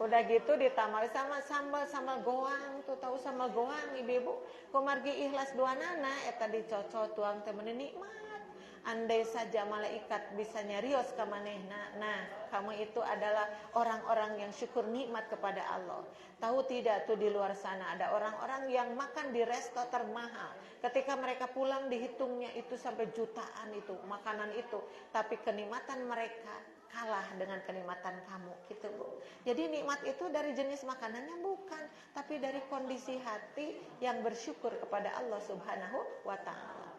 udah gitu ditambah sama sambal goang tuh tahu sambal goang ibu-ibu kumargi ikhlas duanana eta dicocol tuang teh meuni nikmat Andai saja malaikat bisa nyarios ka manehna, nah kamu itu adalah orang-orang yang syukur nikmat kepada Allah. Tahu tidak tuh di luar sana ada orang-orang yang makan di resto termahal. Ketika mereka pulang dihitungnya itu sampai jutaan itu makanan itu, tapi kenikmatan mereka kalah dengan kenikmatan kamu gitu Bu. Jadi nikmat itu dari jenis makanannya bukan, tapi dari kondisi hati yang bersyukur kepada Allah Subhanahu wa taala.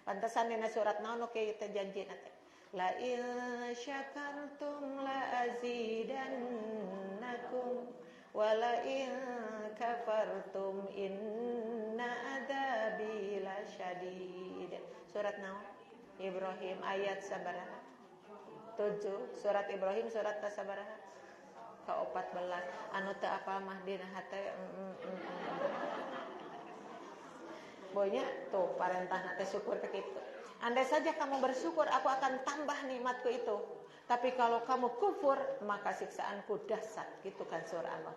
Pantesan dina surat naon oke teh janjina teh. La in syakartum la azidannakum wa la in kafartum inna adzabi lasyadid. Surat naon? Ibrahim ayat sabaraha? 7. Surat Ibrahim surat ka sabaraha? Ka 14. Anu teu apal mah dina hate Boynya tuh perintah nanti syukur ke itu. Andai saja kamu bersyukur, aku akan tambah nikmatku itu. Tapi kalau kamu kufur, maka siksaanku dahsyat. Gitu kan surah Allah.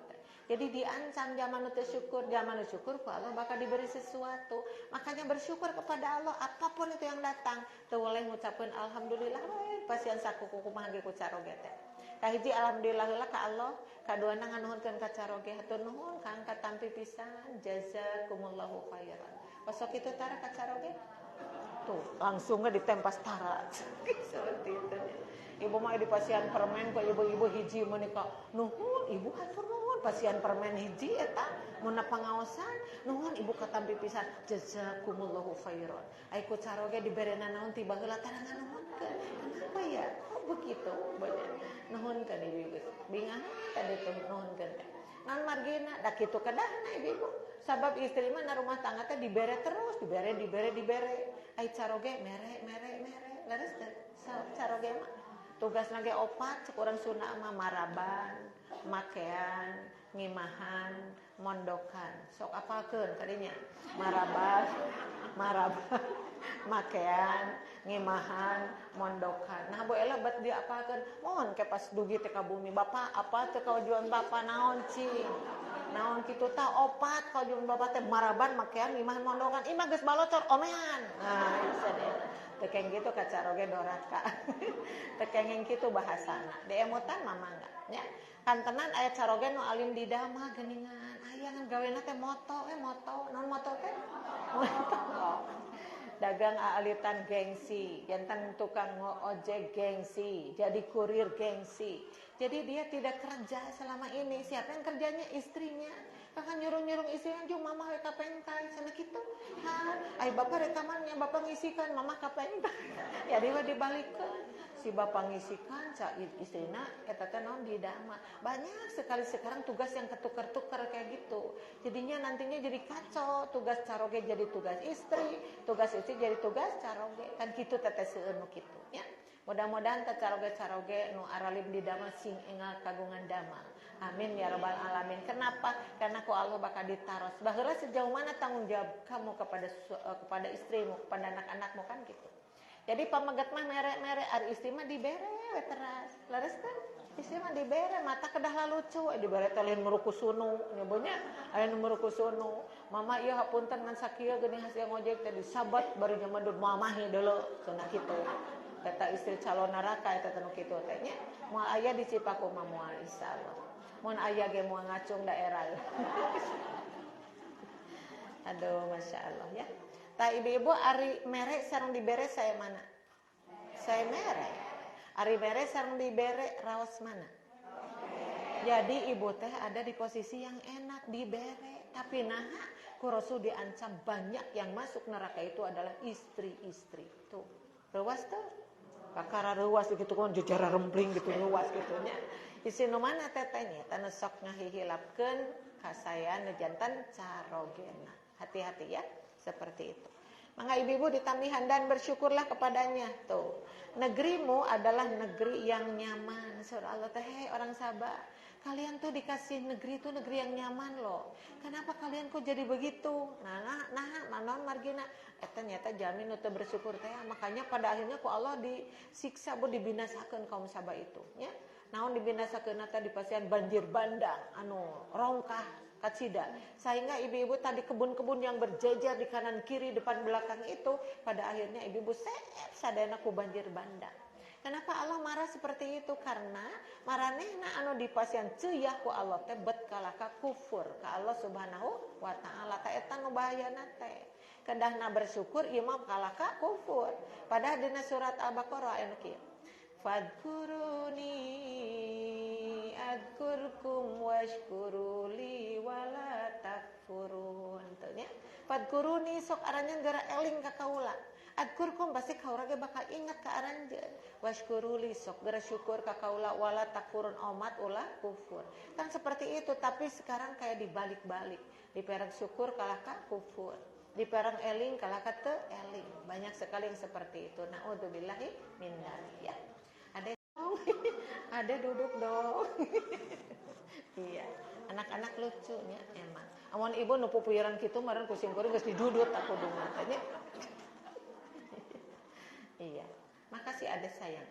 Jadi diancam zaman itu syukur, zaman itu syukur, Allah bakal diberi sesuatu. Makanya bersyukur kepada Allah, apapun itu yang datang. Tuh boleh ngucapin alhamdulillah, pasian saku kuku mahagi ku caroge teh. Kahiji alhamdulillah heula ka Allah, kaduana nganuhunkeun ka caroge hatur nuhun ka angkat tampi pisan, jazakumullahu khairan. Pasok itu tara kacaroge tuh langsung ditempas tara seperti itu. Ibu mah di pasian permen ku ibu-ibu hiji menika nuhun ibu hatur nuhun pasian permen hiji eta mun pangaosan nuhun ibu katampi pisan jazakumullahu khairan. Ai ku caroge diberena naon tiba heula tara nganuhunkeun. Kenapa ya? Oh begitu banyak nuhunkeun ibu-ibu. Bingang tadi tuh nuhunkeun teh. Ngan margina da kitu kedahna ibu-ibu. Sabab istri mah na rumah tangga teh dibere terus, dibere. Ai caroge mere. Leres teh caroge mah tugasna ge opat cek urang Sunda mah maraban, makean, ngimahan, mondokan. Sok apalkeun kadinya. Maraban, makean, ngimahan, mondokan. Nah bu ela bet dia apalkeun. Mohon ke pas dugi teh ka bumi. Bapak apa teh kawajuan bapak naon cing? Naon kitu tah opat kawajuan bapak teh maraban, makean, ngimahan, mondokan. Imah geus balocor omean. Nah bisa deh. Tekeng gitu kacaroge doraka. Tekeng gitu bahasana. Deemutan mama enggak nya. Kan tenan aya caroge nu alim di dama geuningan. Aya ngan gawena teh moto. Naon moto teh? Moto. Dagang aalitan gengsi, jantan tukang ojek gengsi, jadi kurir gengsi. Jadi dia tidak kerja selama ini. Siapa yang kerjanya? Istrinya. Kakak nyuruh istrinya, jom mama we kapentai. Sana gitu. Ay bapak rekamannya, bapak ngisikan, mama kapentai. Ya dia dibalikkan. Si bapak ngisikan, istrina, eta teh naon di dama. Banyak sekali sekarang tugas yang ketukar-tukar kayak gitu. Jadinya nantinya jadi kacau. Tugas caroge jadi tugas istri, tugas istri jadi tugas caroge. Kan gitu teteh seueur nu kitu ya. Mudah-mudahan teh caroge nu aralib di dama sing ingal kagungan dama. Amin ya rabbal alamin. Kenapa? Karena ku Allah bakal ditaros. Baheula sejauh mana tanggung jawab kamu kepada istrimu, kepada anak-anakmu kan gitu. Jadi pamegat mah mere-mere ari istri mah dibere we teras. Leres kan? Istri mah dibere mata kedah lucu dibere teh lain muruku sunu nyabonya aya nu muruku sunu. Mama ieu hapunten ngan sakieu geuning hasil ngojek teh disabat bari nyamadud mamahnya deuleu cenah kitu. Eta istri calon neraka eta teh nu kitu teh nya. Moal aya di Cipaku mah moal insyaallah. Mun aya ge moal ngacung daerah. Aduh masyaallah ya. Tah ibu-ibu ari mere sareng dibere saya mana? Saya mere. Ari mere sareng dibere raos mana? Jadi ibu teh ada di posisi yang enak dibere. Tapi naha ku Rasul diancam banyak yang masuk neraka itu adalah istri-istri. Tuh. Reuas tuh. Kakara reuas gitu kan jejara rempling gitu reuas gitu nya. Isi nu mana tetenya? Tanu sok ngahihilapkeun kasayan nu jantan carogena. Hati-hati ya. Seperti itu. Maka ibu-ibu ditambihan dan bersyukurlah kepadanya. Tuh, negerimu adalah negeri yang nyaman. Surah Allah teh, hey, orang Sabah, kalian tuh dikasih negeri itu negeri yang nyaman loh. Kenapa kalian kok jadi begitu? Naon margina? Ternyata jamin untuk bersyukur teh. Makanya pada akhirnya ku Allah disiksa, dibinasakeun kaum Sabah itu. Ya, naon dibinasakeun teh dipasihan banjir bandang, rongkah. Katsida. Sehingga ibu-ibu tadi kebun-kebun yang berjejer di kanan kiri depan belakang itu pada akhirnya ibu-ibu sadayana ku banjir bandang. Kenapa Allah marah seperti itu? Karena maranehna anu dipasian ceuyah ku Allah teh bet kalaka kufur ka Allah Subhanahu wa taala teh eta nu bahayana teh. Kendahna bersyukur ieu mah kalaka kufur. Padahal dina surat Al-Baqarah anu kieu. Fadkuruni adkurkum washkuruli wala takfurun. Teu nya. Fadkuruni sok aranjeun geura eling ka kaula. Adkurkum pasti kaula ge bakal ingat ka aranjeun. Washkuruli sok geura syukur ka kaula wala takfurun omat ulah kufur. Kan seperti itu, tapi sekarang kayak dibalik-balik. Diperang syukur kalah ka kufur. Diperang eling kalah ka teu eling. Banyak sekali yang seperti itu. Naudzubillahi min dzalik ya. Ada duduk dong. Iya, anak-anak lucunya emang. Amun ibu nu pupuyeran kitu meureun kucing kuring geus didudut aku dungan tanya. Iya. Makasih ada sayang.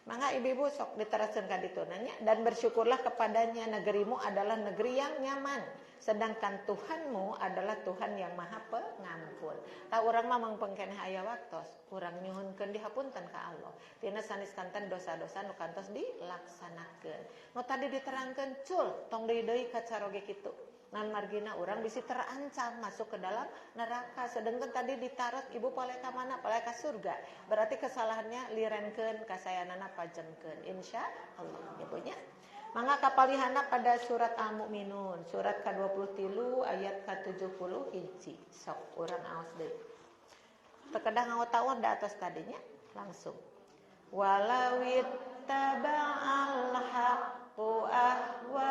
Mangga ibu-ibu sok diteraskeun ka ditu nanya dan bersyukurlah kepadanya, negerimu adalah negeri yang nyaman. Sedangkan Tuhanmu adalah Tuhan yang Maha Pengampun. Tah urang mah mangpengkeneh aya waktos, urang nyuhunkeun dihapunten ka Allah. Tina sanes kanten dosa-dosa nu kantos dilaksanakeun. Nu tadi diterangkeun cul, tong deui ka caroge kitu. Nan margina urang bisi terancam masuk ke dalam neraka. Sedangkan tadi ditaruh ibu pale ka mana? Pale ka surga. Berarti kesalahannya lirenkeun kasayanana pajengkeun. Insyaallah ibunya. Mangga kapalihana pada surat Al-Mu'minun, surat ke-23 ayat ke-71. Sok urang aos deui. Terkadang ngawat-awat di atas tadinya langsung. Walawit taba'al haqqu ahwa'ahum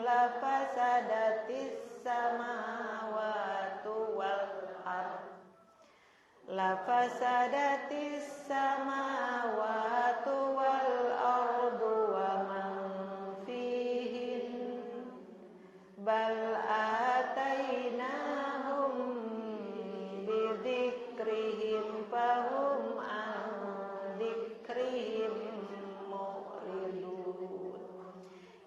lafasadatis samawati wal ardh. Lafasadatis samawati wal ardu wa man fihin bal atainahum bidzikrihim fahum an dzikrihim mu'ridun.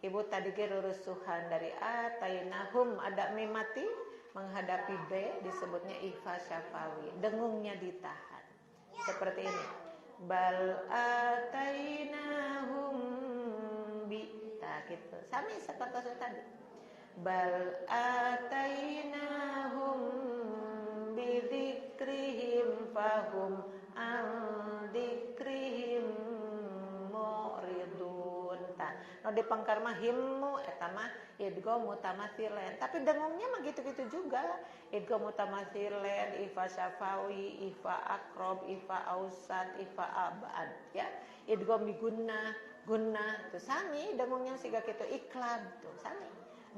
Ibu tadi ge rurusuhan dari atainahum ada mimati menghadapi B disebutnya ikhfa syafawi, dengungnya ditahan. Seperti ini. Bal atainahum bi gitu. Sami seperti tadi. Bal atainahum bi dzikrihim fahum an dzikrihim mu'ridun. Tah, no dipangkar mah himmu eta mah idgham mutamathilan. Tapi dengungnya mah gitu-gitu juga. Idgham mutamathilan, ifa syafawi, ifa akrob, ifa ausat, ifa abad ya. Idgham bi gunnah tuh sami dengungnya siga kitu iklab tuh sami.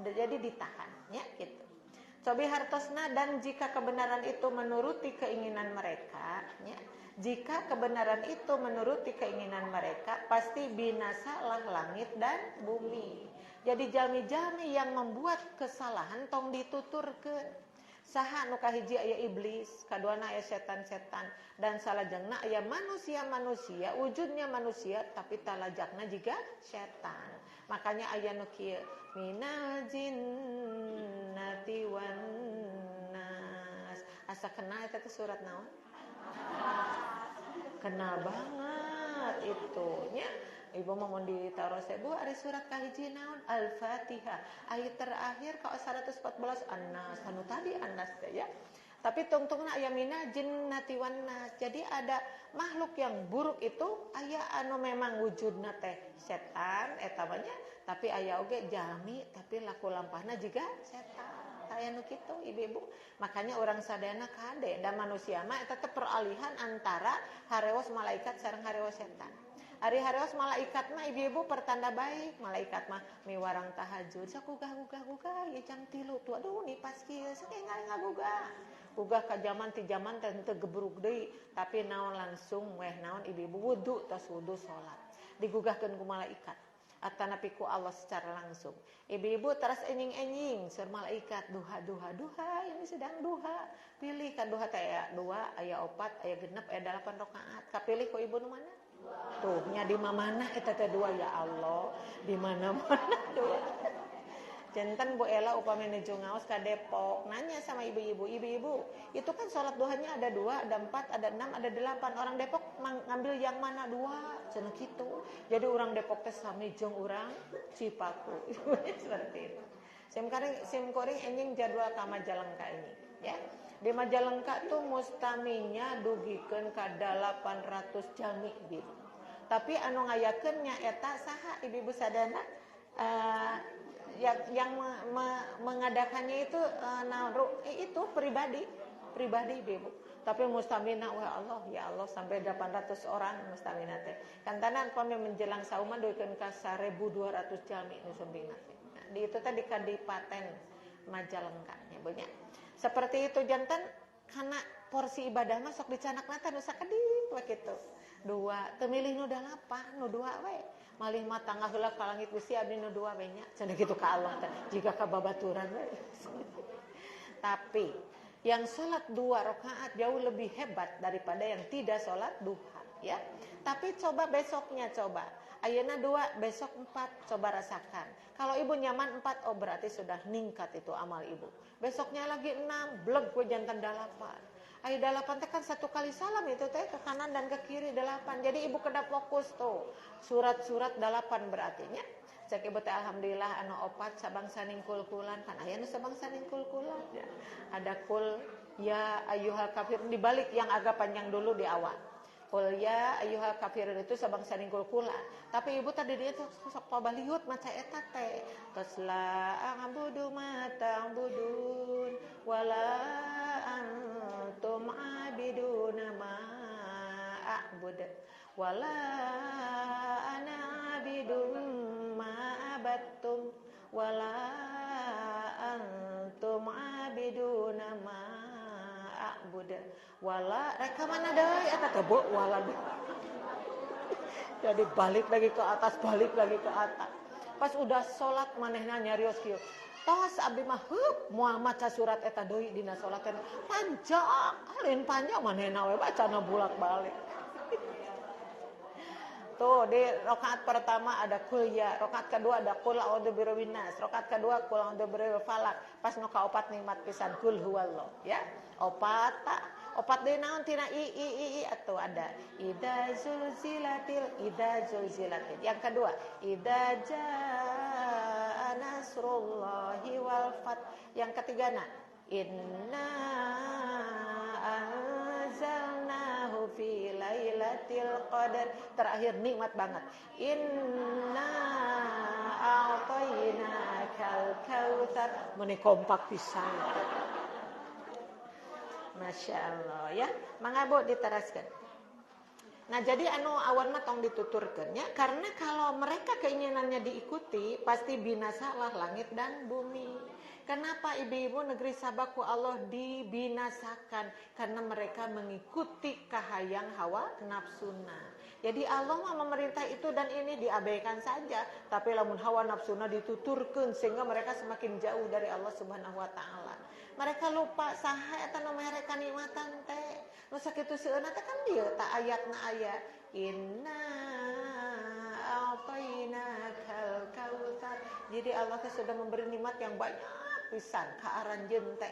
Jadi ditahan ya gitu. Cobi hartosna dan jika kebenaran itu menuruti keinginan mereka ya. Jika kebenaran itu menuruti keinginan mereka, pasti binasalah langit dan bumi. Jadi jami-jami yang membuat kesalahan tong dituturkeun. Saha nu kahiji aya iblis, kaduana aya setan-setan, dan salajengna aya manusia-manusia, wujudnya manusia tapi talajakna juga setan. Makanya aya nu kieu, minal jinnati wan nas. Asa kenal eta teh surat naon? Kenal banget itu nya. Ibu mau ditaruh sebu ada surat kahiji naon Al-Fatihah ayat terakhir ka 114 An-Nas anu tadi An-Nas ya. Tapi tungtungna aya mina jinnati wan nas. Jadi ada makhluk yang buruk itu aya anu memang wujudna teh setan eta nya, tapi aya oge jami tapi laku lampahna juga setan. Aya nu kitu ibu-ibu. Makanya orang sadayana kade da manusia mah eta teh peralihan antara harewas malaikat sareng harewas setan. Ari harewas malaikat mah ibu-ibu pertanda baik. Malaikat mah miwarang tahajud sakugah-gugah ieu jam 3 tuh aduh nipas kieu sakenggal ngagugah. Gugah ka zaman ti zaman teh teu gebruk deui, tapi naon langsung weh naon ibu-ibu wudu tos wudu salat. Digugahkeun ku malaikat. Atanapi ku Allah secara langsung. Ibu-ibu terus enjing-enjing sur malaikat duha ini sedang duha. Pilih kan duha teh aya 2, aya 4, aya 6, aya 8 rakaat. Kapilih ku ibu nu mana? Tuh nya di mana eta teh dua ya Allah, di mana-mana dua. Jantan Bu Ela upami nuju ngaos ka Depok, nanya sama ibu-ibu, ibu-ibu itu kan sholat duhanya ada 2, ada 4, ada 6, ada 8. Orang Depok ngambil yang mana? 2, cenah gitu. Jadi orang Depok teh sami jeung urang Cipaku. Seperti itu. Sim kuring enjing jadwal ka Majalengka ini, ya. Di Majalengka tuh mustaminya dugikeun ka 800 jami gitu. Tapi anu ngayakeun nya eta saha ibu-ibu sadana? Yang mengadakannya itu itu pribadi ibu. Tapi mustamina wah Allah ya Allah sampai 800 orang mustamina teh. Kantanan pami menjelang sauman duikeun ka 1200 jami nu sumbingna teh. Nah, di itu tadi Kadipaten Majalengka nya banyak. Seperti itu jantan karena porsi ibadah mah sok dicanakna teh nu sakedip we kitu. 2 teu milih nu 8, nu 2 we. Malih mah tangga heula ka langit Gusti abdi nu 2 we nya. Cenah kitu ka Allah teh. Jika ka babaturan we. Tapi yang sholat 2 rakaat jauh lebih hebat daripada yang tidak sholat duha, ya. Tapi coba besoknya coba. Ayeuna 2, besok 4, coba rasakan. Kalau ibu nyaman 4, oh berarti sudah ningkat itu amal ibu. Besoknya lagi 6, bleg we jantan 8. Ayo 8 teh kan 1 kali salam itu teh ke kanan dan ke kiri 8. Jadi ibu kena fokus tuh. Surat-surat 8 berarti nya. Cek ibu teh alhamdulillah anu opat sabang saning kul-kulan kan aya nu sabang saning kul-kulan ya. Ada kul ya ayyuhal kafirun dibalik yang agak panjang dulu di awal. Kul ya ayyuhal kafirun itu sabang saning kul-kulan. Tapi ibu tadi dia tuh sok pabaliut maca eta teh. Tasla a'budu ma ta'budun wala antum abiduna ma a'bud wala ana abidun ma abattum wala antum abiduna ma a'bud wala reka mana deui eta teh Bu wala. Jadi balik lagi ke atas, balik lagi ke atas. Pas udah sholat manehna nyarios kieu. Tos abdi mah moal maca surat eta deui dina sholat teh panjang, lain panjang manehna we bacana bolak-balik. Tuh di rakaat pertama ada kul ya, rakaat kedua ada kul a'udzu birabbin nas, rakaat kedua kul a'udzu birabbil falaq, pas nu kaopat nikmat pisan kul huwallah, ya. Opat deui naon tina i atuh ada idza zulzilatil. Yang kedua idza jaa nasrullahi wal fath. Yang ketigana inna anzalnahu fi lailatul qadar. Terakhir nikmat banget. Inna a'tainakal kautsar. Meni kompak pisan. Masya Allah ya. Mangga Bu diteraskan. Nah jadi anu awan mah tong dituturkeun nya karena kalau mereka keinginannya diikuti pasti binasalah langit dan bumi. Kenapa ibu-ibu negeri Sabah ku Allah dibinasakan? Karena mereka mengikuti kahayang hawa nafsuna. Jadi Allah mah memerintah itu dan ini diabaikan saja. Tapi lamun hawa nafsuna dituturkeun sehingga mereka semakin jauh dari Allah Subhanahu wa taala. Mereka lupa saha eta nu mere kanikmatan teh. Nu sakitu seueuna teh kan dieu ta ayatna aya inna a'tainakal kautsar. Jadi Allah teh sudah memberi nikmat yang banyak pisan ka aranjeun teh.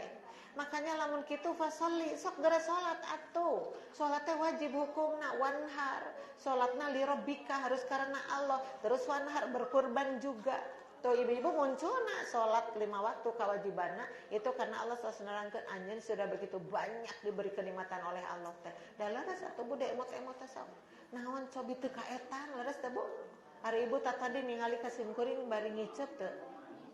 Makanya lamun kitu fasholli sok geura salat atuh. Salat teh wajib hukumna wanhar. Salatna li rabbika harus karena Allah. Terus wanhar berkurban juga. Tuh ibu-ibu munculna salat 5 waktu kewajibanna itu karena Allah SWT nerangkeun anjeun sudah begitu banyak diberi kenikmatan oleh Allah teh. Da leres atuh Bu emot-emot sok. Naon cobi teu kaetan leres teh Bu. Hari ibu tadi ningali ka sim kuring bari ngicep teu.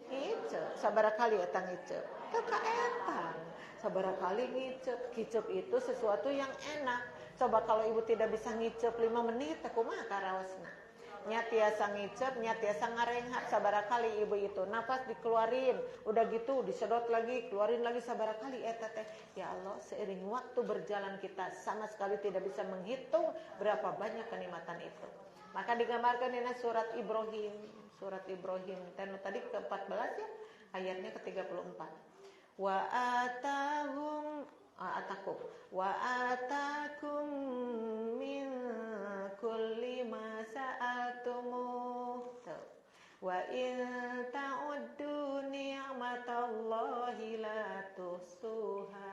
Ngicep sabaraha kali eta ngicep. Teu kaetan. Sabaraha kali ngicep. Ngicep itu sesuatu yang enak. Coba kalau ibu tidak bisa ngicep 5 menit teh kumaha karaosna. Nya tiasa ngicep, nya tiasa ngarenghat sabaraha kali ibu itu nafas dikeluarin, udah gitu disedot lagi, keluarin lagi sabaraha kali eta teh. Ya Allah, seiring waktu berjalan kita sama sekali tidak bisa menghitung berapa banyak kenikmatan itu. Maka digambarkan di surat Ibrahim tadi ke-14 ya, ayatnya ke-34. Wa atakum min kulli ma sa'altumuh. Wa in ta'uddu ni'matallahi la tuhsuha.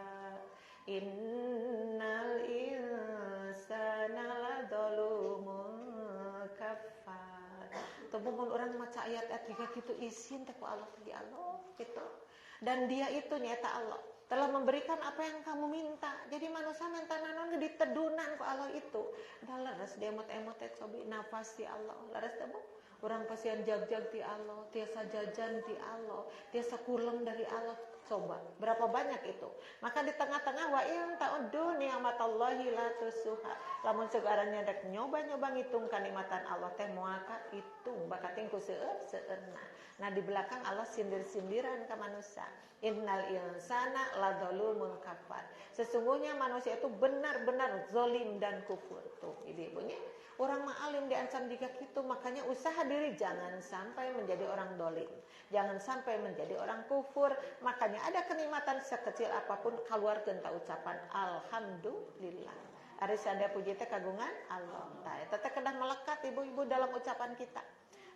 Innal insana ladzalumun kafar. Tembung orang maca ayat-ayat 3 gitu izin teh ku Allah di Allah gitu. Dan dia itu nyata Allah telah memberikan apa yang kamu minta. Jadi manusia minta nanon ditedunan ku Allah itu. Dah leres dia emot-emot teh cobi nafas di Allah. Leres teh Bu. Orang pasien jag-jag di Allah, tiasa jajan di Allah, tiasa kulem dari Allah. Coba, berapa banyak itu? Maka di tengah-tengah wa in ta'uddu ni'matallahi la tusuha. Lamun segaranya rek nyoba-nyoba ngitung kanikmatan Allah teh moal ka hitung bakating ku seueur-seueurna. Nah, di belakang Allah sindir-sindiran ke manusia. Innal insana ladzalumun kafar. Sesungguhnya manusia itu benar-benar zalim dan kufur. Tuh, ibu-ibunya. Orang ma'alim diancam jika gitu, makanya usaha diri jangan sampai menjadi orang dolim, jangan sampai menjadi orang kufur. Makanya ada kenikmatan sekecil apapun keluarkan ta ucapan alhamdulillah. Ari sada puji teh kagungan Allah. Tah eta teh kedah melekat ibu-ibu dalam ucapan kita.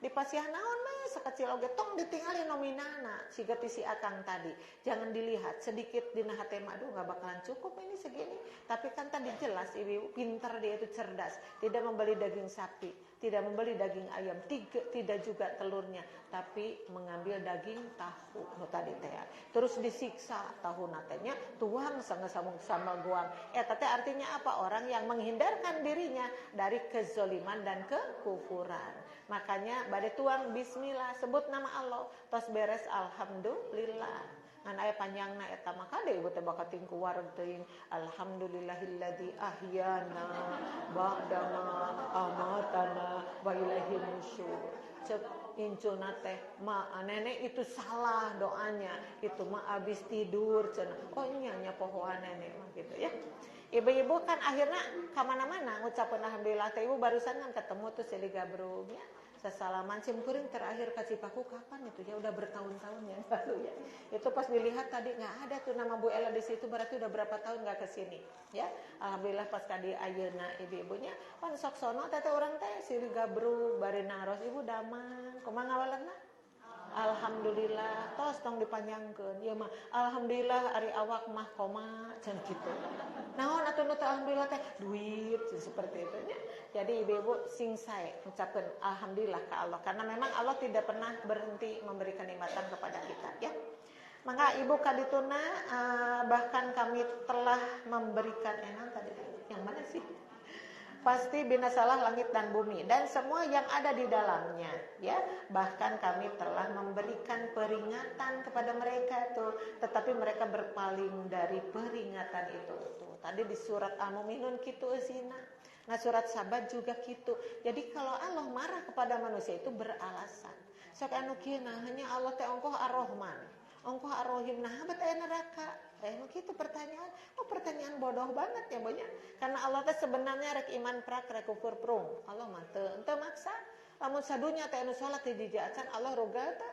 Di pasiah naon mah sekecil oge tong ditingali nominalna siga ti si akang tadi. Jangan dilihat sedikit dina hate mah aduh enggak bakalan cukup ini segini. Tapi kan tadi jelas ibu pintar dia itu cerdas, tidak membeli daging sapi, tidak membeli daging ayam, tidak juga telurnya, tapi mengambil daging tahu nu tadi teh. Terus disiksa tahu natenya tuang sama sambal goang. Eta teh artinya apa? Orang yang menghindarkan dirinya dari kezaliman dan kekufuran. Makanya bade tuang bismillah, sebut nama Allah, tos beres alhamdulillah. Ngan aya panjangna eta maka deui ibu teh bakal tingku wareg teuing alhamdulillahilladzi ahyana ba'da ma amatana wa ilaihi nusyur. Cek incuna teh ma nenek itu salah doanya, itu mah abis tidur cenah. Oh nya pohoan nenek mah gitu ya. Ibu-ibu kan akhirnya kemana-mana ngucapin alhamdulillah teh ibu barusan kan ketemu tuh si Gabrung ya. Sesalaman simkuring terakhir kasih paku kapan itu ya udah bertahun-tahun ya lalu ya. Itu pas dilihat tadi nggak ada tuh nama Bu Ella di situ berarti udah berapa tahun nggak kesini ya. Alhamdulillah pas kadi ayeuna ibu-ibunya pan sok sono teh orang teh si Gabrung bari naros ibu damang kumaha ngawalenna. Alhamdulillah tos tong dipanjangkeun ieu mah alhamdulillah ari awak mah koma can kitu. Naon atuh nu teh alhamdulillah teh duit seperti itu nya. Jadi ibu-ibu sing sae ucapkeun alhamdulillah ke Allah karena memang Allah tidak pernah berhenti memberikan nikmatan kepada kita ya. Maka ibu kadituna bahkan kami telah memberikan tadi yang mana sih? Pasti binasalah langit dan bumi dan semua yang ada di dalamnya ya. Bahkan kami telah memberikan peringatan kepada mereka itu, tetapi mereka berpaling dari peringatan itu tuh. Tadi di surat Al-Mu'minun gitu zina. Nah surat Sabat juga gitu. Jadi kalau Allah marah kepada manusia itu beralasan. Sok anu kieu hanya Allah teh ongkoh Ar-Rahman, ongkoh Ar-Rahim, nah bet aya neraka. Begitu pertanyaan. Oh pertanyaan bodoh banget ya banyak. Karena Allah teh sebenarnya rek iman prak rek kufur prung. Allah mah teu maksa. Lamun sadunya teh anu salat teh dijaacan Allah rogal teh.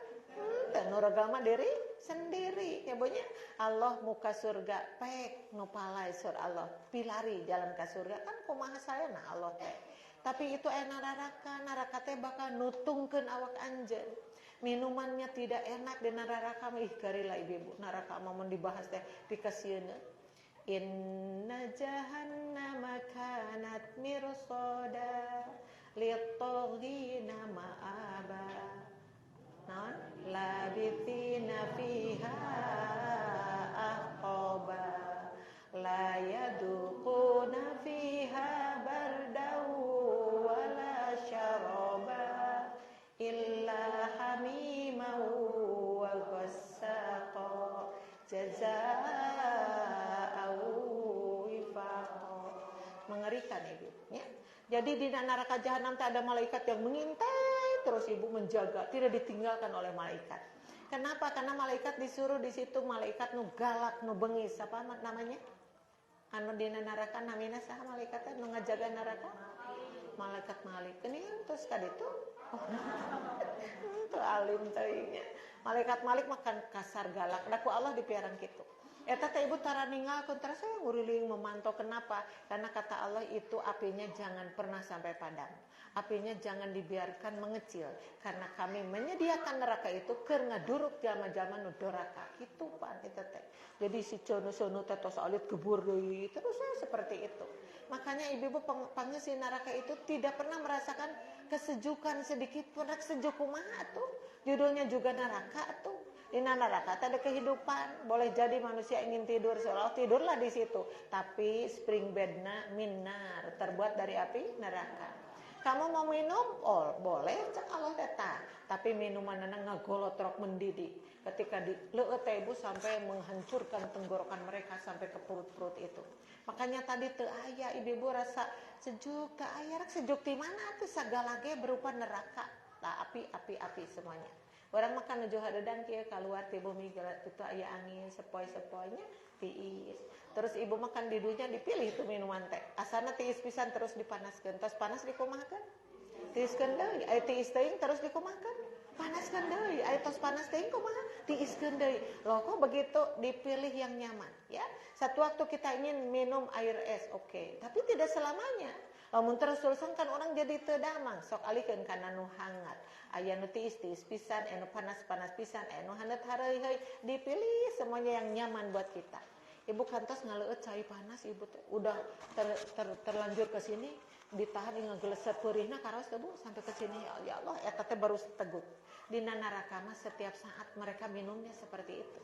Teh nu rogal mah diri sendiri ya banyak. Allah muka surga pek nu palai sur Allah. Pilari jalan ka surga kan kumaha saena Allah teh. Tapi itu aya neraka teh bakal nutungkeun awak anjeun. Minumannya tidak enak di neraka ih garila ibu neraka mau dibahas teh dikasieun inna jahannama kanat mirsada lit-taghina ma'aba non labithina fiha ahqaba la yaduquna fiha bardaw wala syaraba illa hamimau wa ghassaqa jazaa'u wifaqa. Mengerikan ibu ya. Jadi di neraka jahanam ada malaikat yang mengintai terus ibu menjaga, tidak ditinggalkan oleh malaikat. Kenapa? Karena malaikat disuruh di situ malaikat nu galak nu beungis apa namanya? Anu di neraka namina saha malaikatna nu ngajaga neraka? Malaikat Malik. Keunian terus kaditu itu alim teuingnya. Malaikat Malik makan kasar galak. Da ku Allah dipiaran kitu. Eta teh ibu tara ninggalkeun terus saya nguriling memantau. Kenapa? Karena kata Allah itu apinya jangan pernah sampai padam. Apinya jangan dibiarkan mengecil. Karena kami menyediakan neraka itu keur ngaduruk jalma-jalma nu doraka. Kitu pan eta teh. Jadi si cono-cono teh tos alit gebur deui. Terus saya seperti itu. Makanya ibu-ibu pangeusi neraka itu tidak pernah merasakan kesejukan sedikit pun. Sejuk kumaha tuh. Judulnya juga neraka tuh. Di neraka ada kehidupan, boleh jadi manusia ingin tidur seolah tidurlah di situ, tapi spring bedna minar, terbuat dari api neraka. Kamu mau minum? Oh, boleh, cek Allah data. Tapi minumanana ngagolotrok mendidih. Ketika dileueut ibu sampai menghancurkan tenggorokan mereka sampai ke perut-perut itu. Makanya tadi teu aya ibu rasa sejuk, teu aya rek sejuk di mana tuh sagala ge berupa neraka. Tah api semuanya. Orang makan nuju hadedan kieu keluar ti bumi itu aya angin sepoi-sepoinya tiis. Terus ibu makan di dunya dipilih itu minuman teh. Asana tiis pisan terus dipanaskeun. Tos panas dikumahakeun. Tiiskeun deui, aya tiis teuing terus dikumahakeun. Panaskeun deui, aya tos panas teuing kumaha? Tiiskeun deui. Loh kok begitu dipilih yang nyaman, ya. Satu waktu kita ingin minum air es, oke. Tapi tidak selamanya. Lamun terus-terusan kan orang jadi teu damang, sok alikeun kana nu hangat. Aya nu tiis-tiis pisan, anu panas-panas pisan, anu haneut hareuy-heuy, dipilih semuanya yang nyaman buat kita. Ibu kantos ngaleueut cai panas ibu teh udah terlanjur ke sini, ditahan ngageleset peurihna karos teh Bu sampai ke sini ya Allah eta teh baru teguh. Dina neraka mah setiap saat mereka minumnya seperti itu.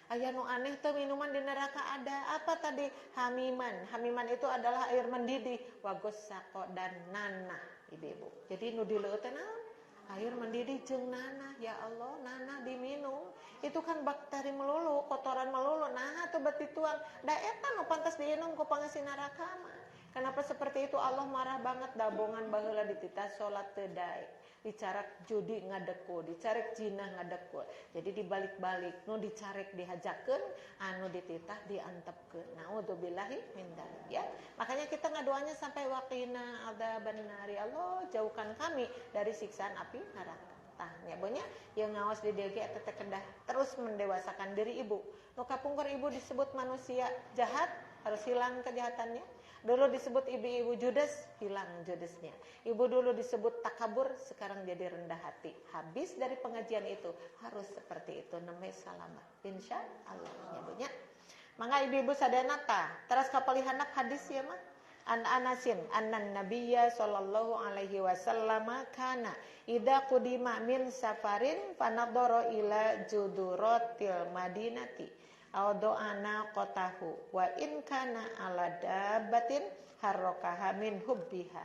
Aya nu aneh tuh minuman di neraka ada apa tadi? Hamiman. Hamiman itu adalah air mendidih. Wagosako dan nanah, ibu-ibu. Jadi nu dileueut teh naon? Air mendidih jeung nanah. Ya Allah, nanah diminum. Itu kan bakteri melulu, kotoran melulu. Nah, atuh beuti tuang. Da eta nu pantes diinum ku pangeusi neraka mah. Kenapa seperti itu? Allah marah banget dabongan baheula ditita salat teu daek. Dicarek judi ngadekul, dicarek jinah ngadekul. Jadi dibalik-balik, nu dicarek dihajakeun, anu dititah diantepkeun. Naudzubillahi min dzalik ya. Makanya kita ngadoanya sampai waqina adzabannar. Allah jauhkan kami dari siksaan api neraka. Tah nya bonya yang ngaos di dieu ge eta teh kedah terus mendewasakan diri ibu. Nu kapungkur ibu disebut manusia jahat, harus hilang kejahatannya. Dulu disebut ibu-ibu judes, hilang judesnya. Ibu dulu disebut takabur, sekarang jadi rendah hati. Habis dari pengajian itu harus seperti itu, namanya salamat. Insya Allah nyabunya. Mangga ibu-ibu sadanata, teras kapalihanap hadis ya mah. An Anasin annan Nabiyya sallallahu alaihi wasallam kana idza qudima min safarin fanadara ila juduratil madinati audoana kotahu wa in kana ala dabatin harrokaha min hubbiha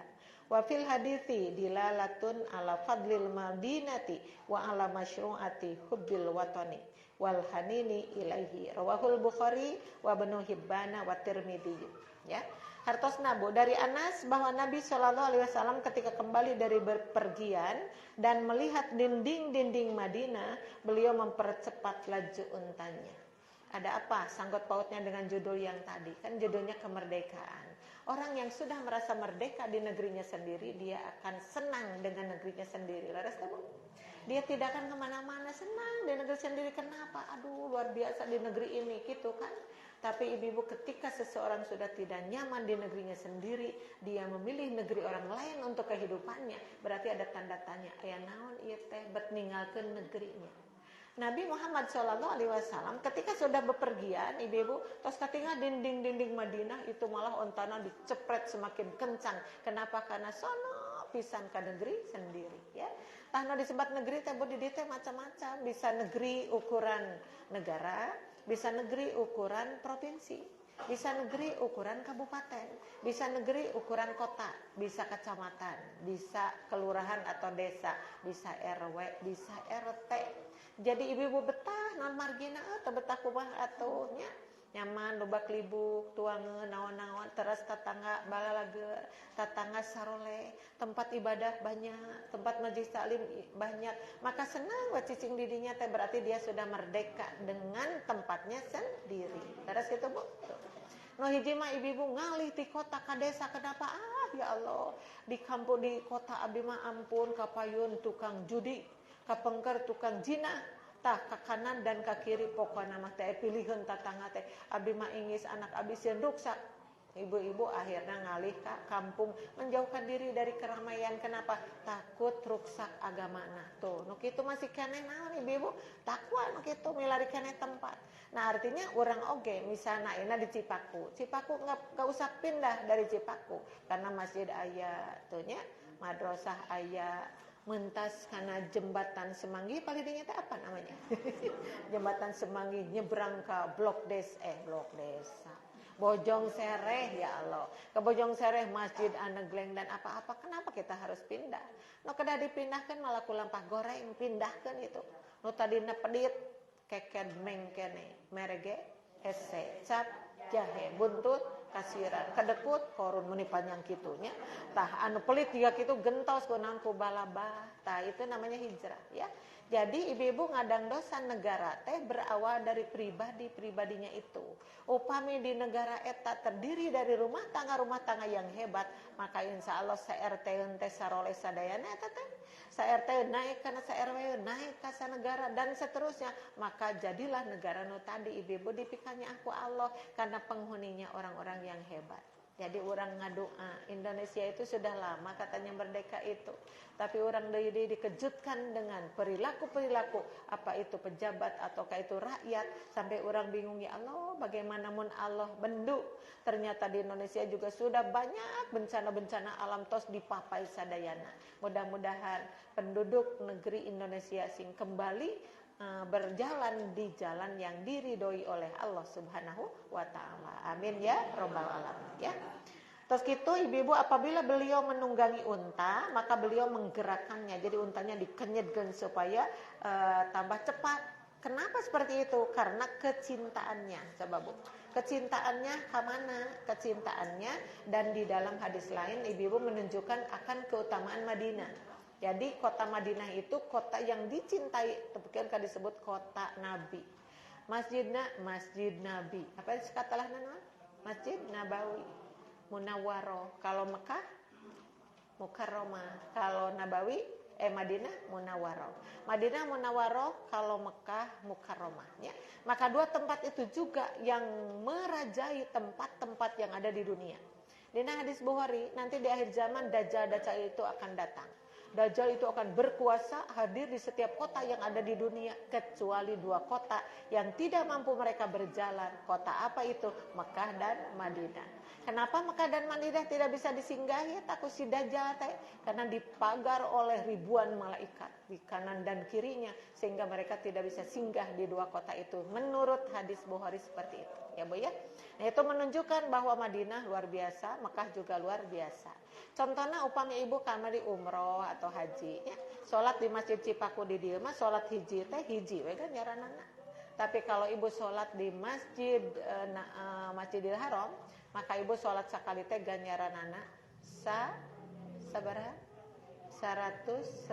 wa fil hadithi dilalatun ala fadlil madinati wa ala masyru'ati hubbil watani wal hanini ilaihi rawahul Bukhari wa Ibnu Hibbana wa Tirmidzi ya. Hartosna Bu dari Anas bahwa Nabi Shallallahu Alaihi Wasallam ketika kembali dari berpergian dan melihat dinding-dinding Madinah, beliau mempercepat laju untanya. Ada apa sangkut pautnya dengan judul yang tadi? Kan judulnya kemerdekaan. Orang yang sudah merasa merdeka di negerinya sendiri, dia akan senang dengan negerinya sendiri. Laras Bu? Dia tidak akan kemana-mana, senang di negeri sendiri. Kenapa? Aduh luar biasa di negeri ini gitu kan. Tapi ibu-ibu ketika seseorang sudah tidak nyaman di negerinya sendiri, dia memilih negeri orang lain untuk kehidupannya, berarti ada tanda tanya, aya naon ieu teh bet ninggalkeun negerinya. Nabi Muhammad SAW ketika sudah bepergian, ibu-ibu, tos katingal dinding-dinding Madinah itu malah ontana dicepret semakin kencang. Kenapa? Karena sono pisan ka negeri sendiri, ya. Tah disebut negeri teh di dieu teh macam-macam, bisa negeri ukuran negara, bisa negeri ukuran provinsi, bisa negeri ukuran kabupaten, bisa negeri ukuran kota, bisa kecamatan, bisa kelurahan atau desa, bisa RW, bisa RT. Jadi ibu-ibu betah non margina atau betah kumaha atuh nya nyaman loba klibuk tuangeun naon-naon teras tatangga balalager tatangga sarole tempat ibadah banyak tempat majelis taklim banyak maka senang wa cicing didinya teh berarti dia sudah merdeka dengan tempatnya sendiri. Teras kitu Bu. No hiji mah ibu-ibu ngalih di kota ka desa kenapa ya Allah di kampung di kota abdi mah ampun kapayun tukang judi kapengker tukang jinah tah ke kanan dan ke kiri pokokna mah teh pilihkeun tatangga teh abdi mah ingis anak abdi sieun ruksak. Ibu-ibu akhirnya ngalih ke kampung, menjauhkan diri dari keramaian. Kenapa? Takut ruksak agamana. Tuh, nu kitu masih kene naon ibu-ibu? Takwa nu kitu milari kene tempat. Nah, artinya orang oge misalnya enak di Cipaku. Cipaku nggak usah pindah dari Cipaku karena masjid aya, tuhnya madrasah aya, mentas karena jembatan Semanggi paling dinya teh apa namanya? Jembatan Semanggi nyebrang ke blok desa. Bojong Sereh, ya Allah. Ke Bojong Sereh Masjid Anegleng dan apa-apa. Kenapa kita harus pindah? No kada dipindahkan malah kulampah goreng pindahkan itu. No tadina pedit keket mengkene merege hese cap jahe buntut kasiran kedekut korun meni panjang kitunya. Tah anu pelit juga kitu gentos kunaon ku balabah. Tah itu namanya hijrah ya. Jadi ibu-ibu ngadang dosa negara teh berawal dari pribadinya itu. Upami di negara eta terdiri dari rumah tangga yang hebat, maka insya Allah sa-RT teh sarole sadayana eta teh. Sa-RT naik karena sa-RW naik ka negara dan seterusnya, maka jadilah negara nu tadi ibu-ibu dipikanya aku Allah karena penghuninya orang-orang yang hebat. Jadi orang ngadoa, Indonesia itu sudah lama katanya merdeka itu. Tapi orang dikejutkan dengan perilaku-perilaku, apa itu pejabat ataukah itu rakyat. Sampai orang bingung, ya Allah bagaimana mun Allah bendu. Ternyata di Indonesia juga sudah banyak bencana-bencana alam tos dipapai sadayana. Mudah-mudahan penduduk negeri Indonesia sing kembali berjalan di jalan yang diridhoi oleh Allah Subhanahu wa taala. Amin ya rabbal alamin ya. Terus gitu ibu-ibu apabila beliau menunggangi unta, maka beliau menggerakkannya. Jadi untanya dikenyetkeun supaya tambah cepat. Kenapa seperti itu? Karena kecintaannya, coba Bu. Kecintaannya ke mana? Kecintaannya dan di dalam hadis lain ibu-ibu menunjukkan akan keutamaan Madinah. Jadi kota Madinah itu kota yang dicintai, kan disebut kota Nabi. Masjidnya Masjid Nabi. Apa katalah nama? Masjid Nabawi. Munawwaroh. Kalau Mekah Mukarramah. Kalau Nabawi Madinah Munawwaroh. Madinah Munawwaroh, kalau Mekah Mukarramah ya. Maka dua tempat itu juga yang merajai tempat-tempat yang ada di dunia. Di hadis Bukhari, nanti di akhir zaman Dajjal itu akan datang. Dajjal itu akan berkuasa hadir di setiap kota yang ada di dunia kecuali dua kota yang tidak mampu mereka berjalan. Kota apa itu? Mekah dan Madinah. Kenapa Mekah dan Madinah tidak bisa disinggahi? Takut si Dajjal teh karena dipagar oleh ribuan malaikat di kanan dan kirinya sehingga mereka tidak bisa singgah di dua kota itu. Menurut hadis Bukhari seperti itu. Ya Bu ya. Nah itu menunjukkan bahwa Madinah luar biasa, Mekah juga luar biasa. Contohnya upami ibu kamari umroh atau haji ya. Salat di Masjid Cipaku di dieu mah salat hiji teh hiji we kan ngaranana. Tapi kalau ibu salat di Masjidil Haram, maka ibu salat sakali teh ganjaranana sabaraha? 100.000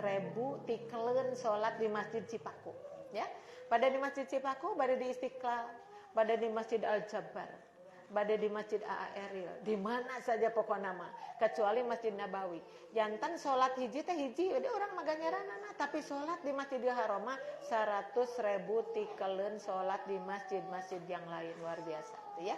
tikeleun salat di Masjid Cipaku ya. Pada di Masjid Cipaku, pada di Istiqlal, pada di Masjid Al-Jabbar, pada di Masjid A'aril, di mana saja pokok nama, kecuali Masjid Nabawi. Jantan sholat hiji teh hiji, jadi orang maganyaranana, tapi sholat di Masjidil Haram 100.000 tikeleun sholat di masjid-masjid yang lain luar biasa, ya.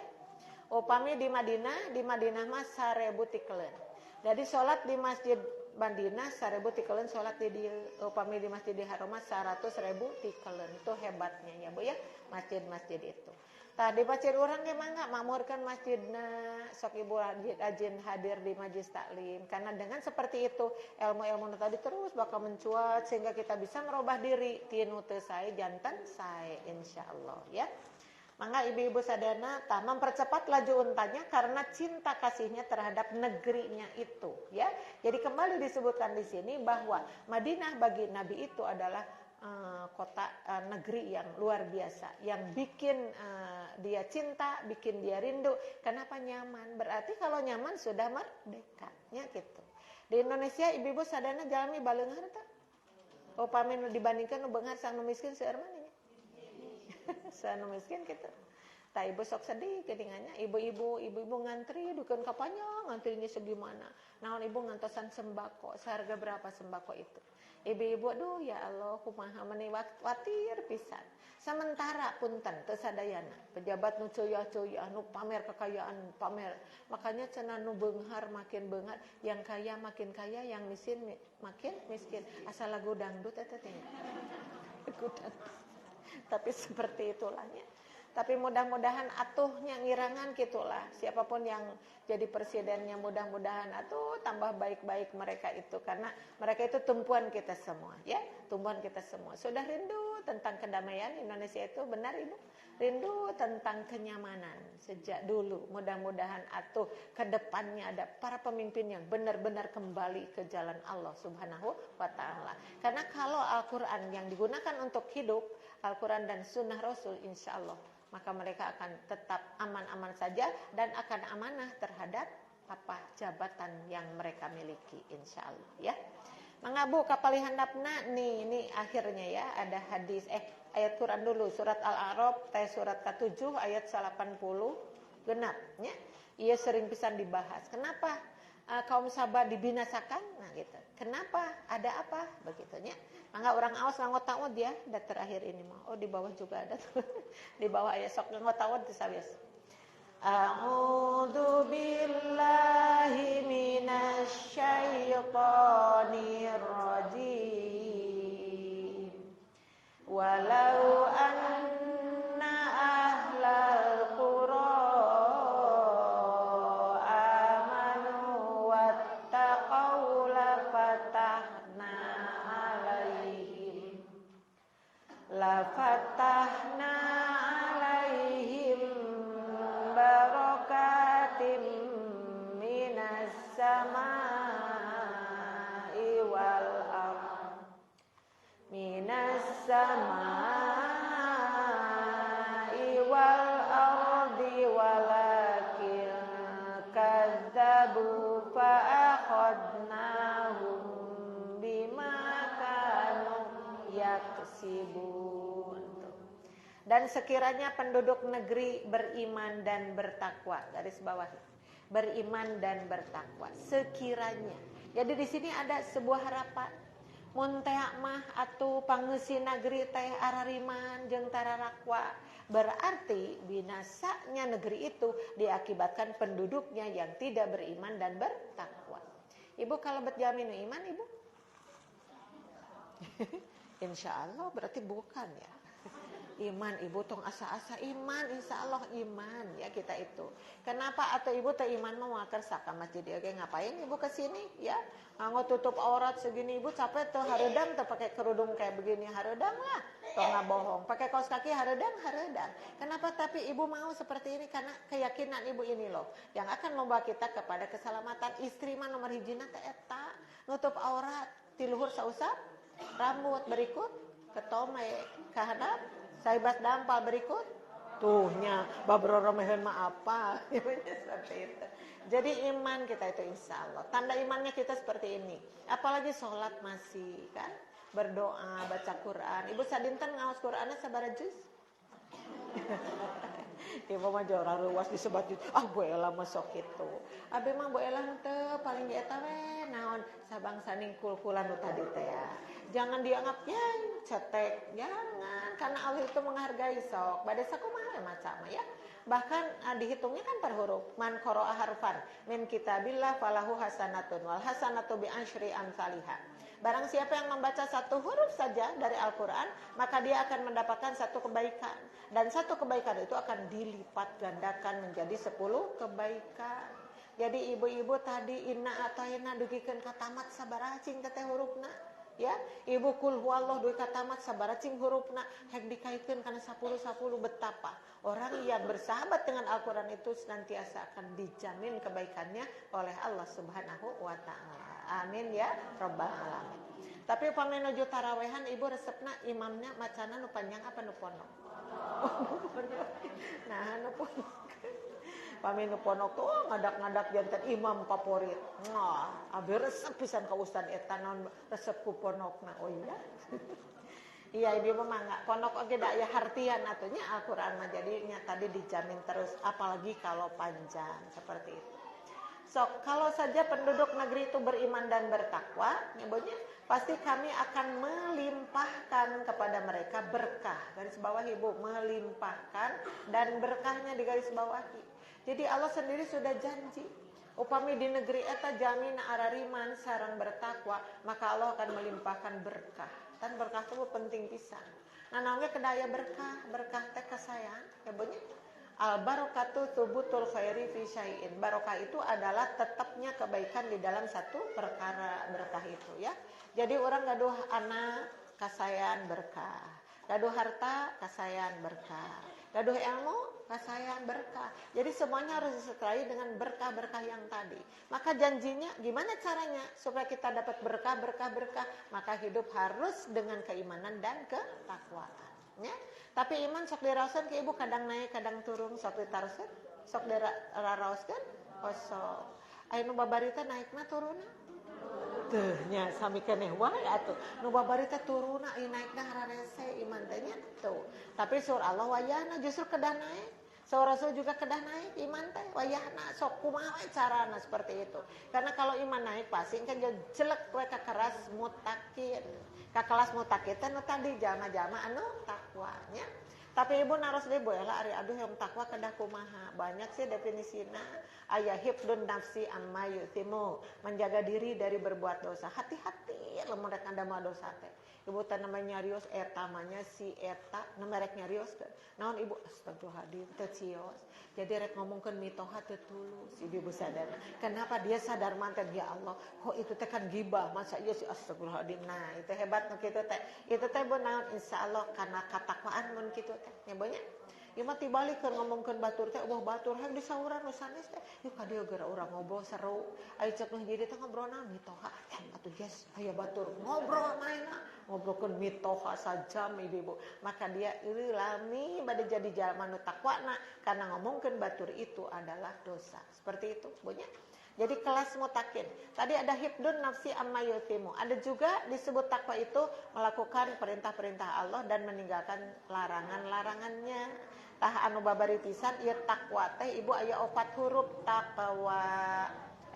Upami di Madinah mah 1.000 tikeleun. Jadi sholat di Masjid Madinah 1.000 tikeleun sholat di upami di Masjidil Haram 100.000 tikeleun. Itu hebatnya ya Bu ya, masjid-masjid itu. Tadi masjid orang ge mangga makmurkan masjidna, sok ibu rajin hadir di majlis taklim. Karena dengan seperti itu ilmu-ilmu tadi terus bakal mencuat sehingga kita bisa merubah diri tinu teu sae jantan sae insyaallah ya. Mangga ibu-ibu sadana tah mempercepat laju untanya karena cinta kasihnya terhadap negerinya itu ya. Jadi kembali disebutkan di sini bahwa Madinah bagi Nabi itu adalah kota negeri yang luar biasa, yang bikin dia cinta, bikin dia rindu. Kenapa nyaman? Berarti kalau nyaman sudah merdeka, ya gitu. Di Indonesia ibu-ibu sadana jalmi baleunghar teh. Upami dibandingkan nu beunghar sang nu miskin seueur manehnya. Sang nu miskin kitu. Tah ibu sok sedih geuningannya ibu-ibu ngantri dukeun kapanjang ngantrinya segimana. Naon ibu ngantosan sembako, seharga berapa sembako itu? Ibu-ibu, aduh ya Allah, kumaha meni watir pisan. Sementara punten teu sadayana pejabat nu coya-coya nu pamer kekayaan, pamer. Makanya cenah nu beunghar makin beunghar, yang kaya makin kaya, yang miskin makin miskin. Asal lagu dangdut eta teh. Tapi seperti itulah ya. Tapi mudah-mudahan atuhnya ngirangan gitulah. Siapapun yang jadi presidennya mudah-mudahan atuh tambah baik-baik mereka itu. Karena mereka itu tumpuan kita semua ya. Tumpuan kita semua. Sudah rindu tentang kedamaian Indonesia itu, benar Ibu? Rindu tentang kenyamanan sejak dulu. Mudah-mudahan atuh ke depannya ada para pemimpin yang benar-benar kembali ke jalan Allah Subhanahu wa taala. Karena kalau Al-Qur'an yang digunakan untuk hidup, Al-Quran dan Sunnah Rasul, insya Allah maka mereka akan tetap aman-aman saja dan akan amanah terhadap apa jabatan yang mereka miliki, insya Allah ya. Mengabu kapalihandapna nih, ini akhirnya ya ada hadis ayat Quran dulu, surat Al-A'raf surat ke-7 ayat 80 genap ya. Ia sering pisan dibahas. Kenapa kaum Sabah dibinasakan? Nah gitu. Kenapa? Ada apa? Begitunya. Mangga orang aos nganggo ya, dan terakhir ini mah. Oh di bawah juga ada tuh. Di bawah ya sok nganggo tawud disawias. A'udzu billahi minasy syaithanir rajim. Walau anna ahlal qura amanu wattaqau lafatahna alaihim barakatim minas samai wal ardh minas samai wal ardi walakin kadzabu fa akhadnahum bima kanu yaksibun. Dan sekiranya penduduk negeri beriman dan bertakwa, garis bawah, beriman dan bertakwa. Sekiranya. Jadi di sini ada sebuah harapan. Mun teh mah atuh pangeussi negeri teh arariman jeung tararakwa. Berarti binasanya negeri itu diakibatkan penduduknya yang tidak beriman dan bertakwa. Ibu kalau berjamin iman, Ibu? Insya Allah berarti bukan ya. Iman Ibu tong asa-asa iman, insya Allah iman ya kita itu. Kenapa atau Ibu teh iman mau kersa ka masjid oke ngapain Ibu ke sini ya? Nganggo tutup aurat segini Ibu capek tuh hareudang teh pakai kerudung kayak begini hareudang lah. Tong ngabohong, pakai kaos kaki hareudang. Kenapa tapi Ibu mau seperti ini karena keyakinan Ibu ini loh yang akan membawa kita kepada keselamatan. Istri mah nomor hijina teh eta, nutup aurat, tiluhur sausap, rambut berikut ketome kahadap saibat dampal berikut tuhnya babroro mehen mah apa seperti itu. Jadi iman kita itu insya Allah tanda imannya kita seperti ini. Apalagi sholat masih kan berdoa baca Quran. Ibu sadinten ngaos Qurannya sabaraha juz? Ibu mah jorang ruas disebat juz. Bu Ella mah sok kitu. Abi mah Bu Ella teu paling eta we naon sabangsa ningkul-kulan nu tadi teh ya. Jangan dianggap ya cetek, jangan karena Allah itu menghargai sok. Bade sakumaha macam ya. Bahkan dihitungnya kan per huruf. Man qara'a harfan min kitabillah falahu hasanatun wal hasanatu bi asyri amsalihha. Barang siapa yang membaca satu huruf saja dari Al-Quran, maka dia akan mendapatkan satu kebaikan. Dan satu kebaikan itu akan dilipat gandakan menjadi 10 kebaikan. Jadi ibu-ibu tadi inna atayna dugikeun ka tamat sabaraha cing teh hurufna. Ya, ibu kul huwallah dugi ka tamat sabaraha cing hurufna hek dikaitkeun kana 10 betapa orang yang bersahabat dengan Al-Quran itu senantiasa akan dijamin kebaikannya oleh Allah Subhanahu wa taala. Amin ya rabbal alamin. Tapi upami nuju tarawehan ibu resepna imamnya macana nu panjang apa nu ponok? Nah, nu ponok. Pami nu ponok tuh ngadak-ngadak janten imam favorit. Nah, abi resep pisan ka ustad eta naon resep ku ponokna. Oh iya. Iya ibu mah enggak ponok oge da aya hartian atunya Al-Qur'an mah jadinya tadi dijamin terus apalagi kalau panjang seperti itu. So, kalau saja penduduk negeri itu beriman dan bertakwa, nyebutnya pasti kami akan melimpahkan kepada mereka berkah. Garis bawah Ibu, melimpahkan, dan berkahnya di garis bawahi. Jadi Allah sendiri sudah janji, upami di negeri eta jamin arariman sarang bertakwa, maka Allah akan melimpahkan berkah. Dan berkah itu penting pisan. Nah, namanya kedaya berkah teh kasayang, ya bunyi. Al barokatu tubutul khairi fi syai'in. Barokah itu adalah tetapnya kebaikan di dalam satu perkara, berkah itu ya. Jadi orang gaduh anak kasayan berkah, gaduh harta kasayan berkah, gaduh ilmu kasayan berkah. Jadi semuanya harus disertai dengan berkah-berkah yang tadi. Maka janjinya gimana caranya supaya kita dapat berkah? Maka hidup harus dengan keimanan dan ketakwaan ya. Tapi iman sok diraoskeun ke Ibu kadang naik kadang turun, sok ditaruhkeun, sok diraoskeun kosong. Aya nu babarita naikna turunna. Teuh nya sami keneh wae atuh. Nu babarita turunna ieu naikna hararese iman teh nya tuh. Tapi sur Allah wayahna justru kedah naik. Saur Rasul juga kedah naik iman teh wayahna sok kumaha we carana seperti itu. Karena kalau iman naik pasti kan jelek we ka keras mutakin. Ka kelas mutakin teh nu tadi jama-jama anu takwanya. Tapi Ibu naros deui boela ari aduh yang takwa kedah kumaha. Banyak sih definisina. Aya hifdun nafsi amma yutimu, menjaga diri dari berbuat dosa. Hati-hati lamun rek ngadamal dosa teh. Ibu teh namanya nyarios eta namanya si eta merek nyarios teh. Naon Ibu? Astagfirullahaladzim teh cios. Jadi rek ngomongkeun mitoha teu tulus Ibu sadar. Kenapa dia sadar manten ya Allah, kok itu teh kan gibah, masa ieu si astagfirullahaladzim. Nah, itu hebat nu kitu teh. Itu teh beun naon insyaallah karena katakwaan mun kitu teh. Nya banyak. Ieu mah tibalikeun ngomongkeun batur teh, Allah batur hayang disauran nu sanes teh. Ieu ka dieu geura urang ngobrol seru. Aya cek nu hiji teh ngobrolna mitoha. Atuh yes, aya batur ngobrol maena. Ngobrolkeun mitoha sajam Ibu. Maka dia ieu lami bade jadi jalma nu takwana karena ngomongkeun batur itu adalah dosa. Seperti itu, Bunya. Jadi kelas mutakin. Tadi ada hifdun nafsi amma yutimu. Ada juga disebut takwa itu melakukan perintah-perintah Allah dan meninggalkan larangan-larangannya. Tah anu babari pisan ieu takwa teh Ibu aya 4 huruf takwa.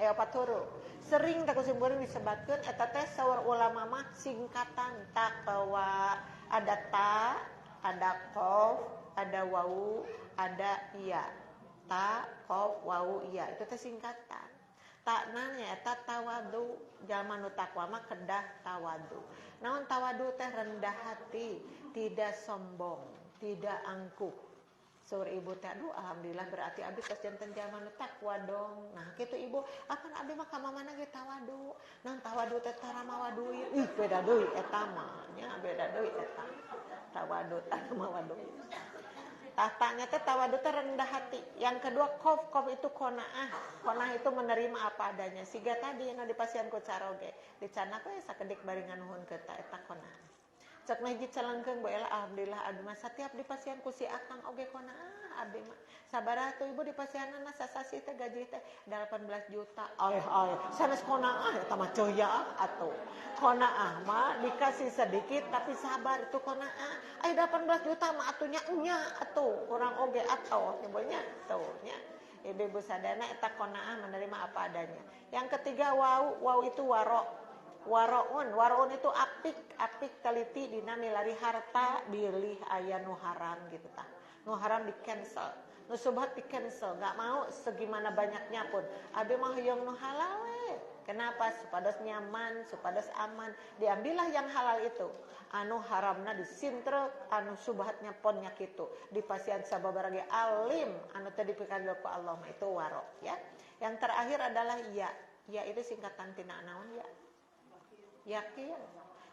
Aya 4 huruf. Sering teh kusimpureun disebatkeun eta teh saur ulama mah singkatan takwa. Ada ta, ada qaf, ada wawu, ada iya. Ta, qaf, wawu, iya. Itu teh singkatan. Takna nyaeta tawadu. Jalma nu takwa mah kedah tawadu. Naon tawadu teh rendah hati, tidak sombong, tidak angkuh. Saur Ibu teh aduh alhamdulillah berarti abdi tos janten jalma nu takwa dong. Nah kitu Ibu, akan abdi mah ka mamana ge tawadu. Naon tawadu teh tara mawa duit. Ih beda deui eta mah, nya beda deui eta. Tawadu tara mawa duit. Tahtanya teh tawadu teh rendah hati. Yang kedua qaf itu qanaah. Qanaah itu menerima apa adanya. Siga tadi nu dipasieun ku caroge. Dicana we sakedik bari nganuhun ke eta qanaah. Cek mah hiji calengkeun bae alhamdulillah abdi mah satiap dipasieun ku si akang oge qanaah abdi mah. Sabaraha tuh Ibu dipasieunna sasasi teh gaji teh 18 juta. Sanes qanaah eta mah ceuya atuh. Qanaah mah dikasih sedikit tapi sabar itu qanaah. Ai 18 juta mah atunya enya atuh urang oge atuh nyebutnya tuh nya. Ibu sadana eta qanaah menerima apa adanya. Yang ketiga wau itu waro. Waroun itu apik teliti dina milari harta bilih aya nu haram gitu tah. Nu haram di cancel, nu subhat di cancel, enggak mau segimana banyaknya pun. Abi mah hoyong nu halal we. Kenapa? Supados nyaman, supados aman. Diambillah yang halal itu. Anu haramna disintrek, anu subhatnya pon nya kitu. Dipasieun sababaraha alim anu teu dipikadkeun ku Allah mah itu waro ya. Yang terakhir adalah ya. Ya itu singkatan tina naon ya? Yakin.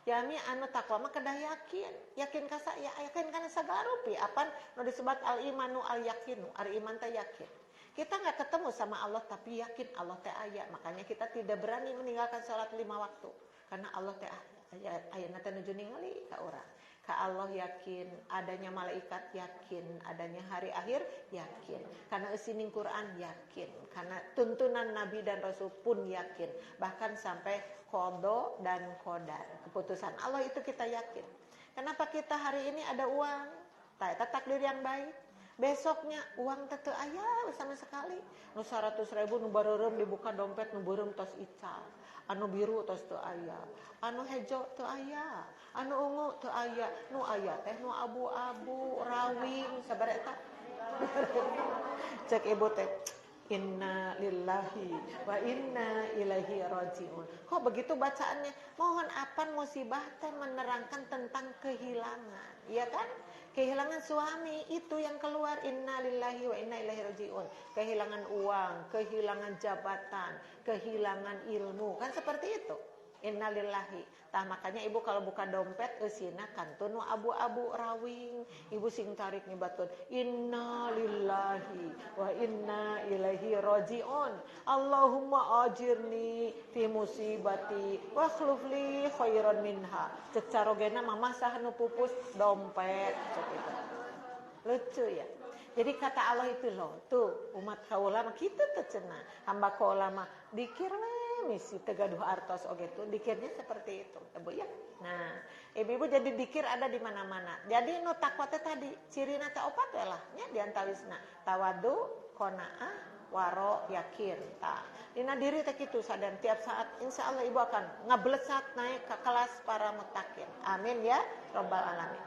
Jami anu takwa mah kedah yakin. Yakin ka ya yakin kana sagala rupi. Apan nu disebut al imanu al yakinu. Ari iman teh yakin. Kita enggak ketemu sama Allah tapi yakin Allah teh aya. Makanya kita tidak berani meninggalkan salat 5 waktu. Karena Allah teh aya ayeuna teh nuju ningali ka urang. Ka Allah yakin, adanya malaikat yakin, adanya hari akhir yakin. Karena isining Quran yakin, karena tuntunan Nabi dan Rasul pun yakin. Bahkan sampai qada dan qadar, keputusan Allah itu kita yakin. Kenapa kita hari ini ada uang? Eta takdir yang baik. Besoknya uang teu aya sama sekali. Nu 100.000 nu bareureum dibuka dompet nu beureum tos ical. anu biru tos teu aya, anu hejo teu aya, anu ungu teu aya, nu aya teh nu abu-abu rawing sabaraha eta. Cek ibu teh, inna lillahi wa inna ilaihi rajiun. Kok begitu bacaannya? Mohon apan musibah teh menerangkan tentang kehilangan, ya kan? Kehilangan suami itu yang keluar, inna lillahi wa inna ilaihi rajiun. Kehilangan uang, kehilangan jabatan, kehilangan ilmu, kan seperti itu. Inna lillahi. Tah makanya ibu kalau buka dompet eusina kantun nu abu-abu rawing, ibu sing tarik nyebatkeun inna lillahi wa inna ilaihi rajiun. Allahumma ajirni fi musibati wa akhlif li khairan minha. Cek carogena mamah sah nu pupus dompet cek itu. Lucu ya. Jadi kata Allah itu loh, tuh umat kaula mah kitu teh cenah. Hamba kaula mah dikir we misi tegaduh artos oge tuh dikirnya seperti itu. Ibu ya. Nah, ibu-ibu jadi dikir ada di mana-mana. Jadi nu takwa teh tadi cirina teh opat we lah nya di antawisna. Tawadu, qanaah, waro, yakin. Tah. Dina diri teh kitu sadar tiap saat insyaallah ibu akan ngablesat naik ke kelas para muttaqin. Amin ya rabbal alamin.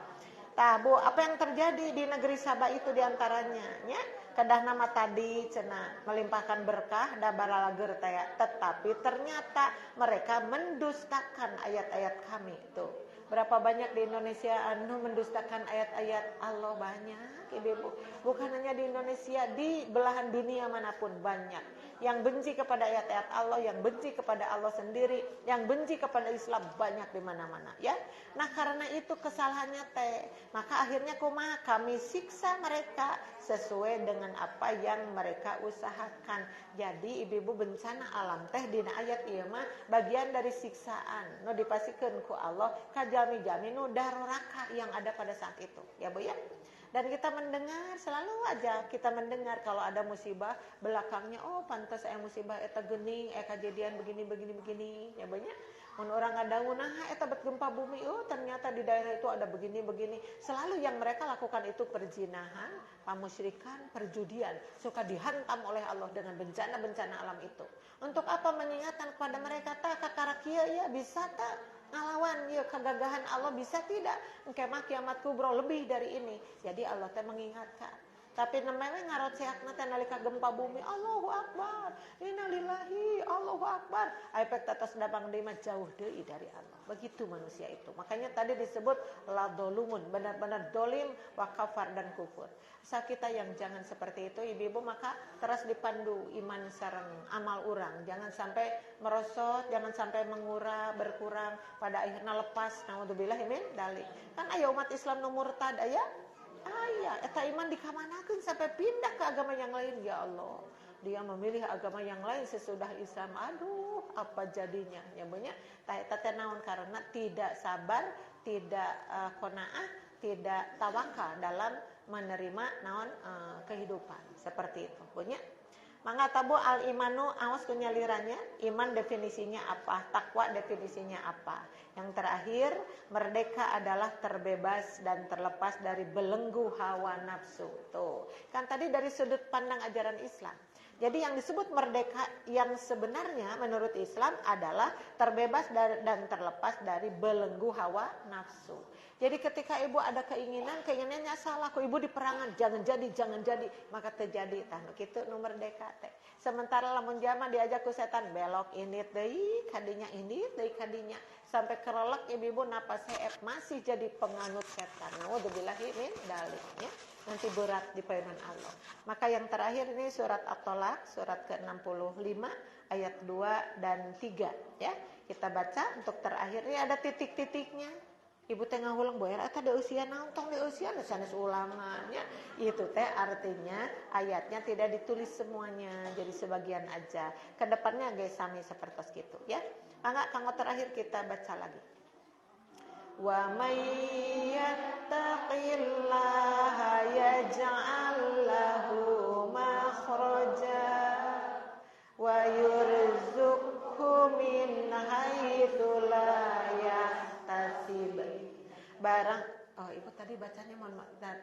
Tah Bu, apa yang terjadi di negeri Sabah itu diantaranya nya kedah nama tadi cenah melimpahkan berkah da baralager teh, tetapi ternyata mereka mendustakan ayat-ayat kami tuh. Berapa banyak di Indonesia anu mendustakan ayat-ayat Allah? Banyak ibu. Bukan hanya di Indonesia, di belahan dunia manapun banyak yang benci kepada ayat-ayat Allah, yang benci kepada Allah sendiri, yang benci kepada Islam banyak di mana-mana ya. Nah karena itu kesalahannya teh, maka akhirnya kumaha kami siksa mereka sesuai dengan apa yang mereka usahakan. Jadi ibu-ibu bencana alam teh dina ayat ieu mah bagian dari siksaan nu dipasikeun ku Allah kajami-jami nu daruraka yang ada pada saat itu ya Bu ya. Dan kita mendengar, selalu aja kita mendengar kalau ada musibah belakangnya, oh pantas musibah eta geuning, kejadian begini ya banyak. Mun orang ngadaunah eta bet gempa bumi, oh ternyata di daerah itu ada begini. Selalu yang mereka lakukan itu perzinahan, pamusyrikan, perjudian, suka dihantam oleh Allah dengan bencana-bencana alam itu. Untuk apa? Mengingatkan kepada mereka, tak kakara kieu ya bisa tak ngalawan ya kegagahan Allah, bisa tidak engke mah kiamat kubro lebih dari ini. Jadi Allah teh mengingatkan. Tapi namanya ngaroceakna teh nalika gempa bumi, Allahu Akbar, innalillahi, Allahu Akbar. Efek tetes dabang deui mah jauh deui dari Allah. Begitu manusia itu. Makanya tadi disebut la dolumun, benar-benar dolim, wa kafar dan kufur. Asal kita yang jangan seperti itu ibu-ibu, maka terus dipandu iman sareng amal urang. Jangan sampai merosot, jangan sampai mengurang, berkurang, pada akhirnya lepas. Naudzubillah min dzalik. Kan aya umat Islam nu murtad aya. Eta iman dikamanakeun sampai pindah ke agama yang lain ya Allah. Dia memilih agama yang lain sesudah Islam. Aduh, apa jadinya? Ya banyak. Eta teh naon karena tidak sabar, tidak qanaah, tidak tawakal dalam menerima naon kehidupan. Seperti itu. Banyak. Mangga tabu al imanu awas kunyalirannya. Iman definisinya apa? Takwa definisinya apa? Yang terakhir, merdeka adalah terbebas dan terlepas dari belenggu hawa nafsu. Tuh, kan tadi dari sudut pandang ajaran Islam. Jadi yang disebut merdeka yang sebenarnya menurut Islam adalah terbebas dan terlepas dari belenggu hawa nafsu. Jadi ketika ibu ada keinginannya salah, kok ibu diperangan, jangan jadi, maka terjadi tah kitu nu merdeka teh. Sementara lamun jama diajak ku setan belok ini deui kadinya sampai kerelek ibu-ibu napas heef masih jadi penganut setan. Naudzubillahi min dzalik ya. Nanti berat di payunan Allah. Maka yang terakhir ini surat At-Tolak, surat ke-65 ayat 2 dan 3 ya. Kita baca untuk terakhir ini ada titik-titiknya. Ibu teh ngahulang boer eta da usia naon tong da usia sanes ulangannya. Itu teh artinya ayatnya tidak ditulis semuanya, jadi sebagian aja. Kedepannya ge sami sapertos kitu ya. Mangga kanggo terakhir kita baca lagi. Wa may yattaqillaha yaj'al lahu makhraja wa yurzuqhu min haitsu la yahtasib. Barang ibu tadi bacanya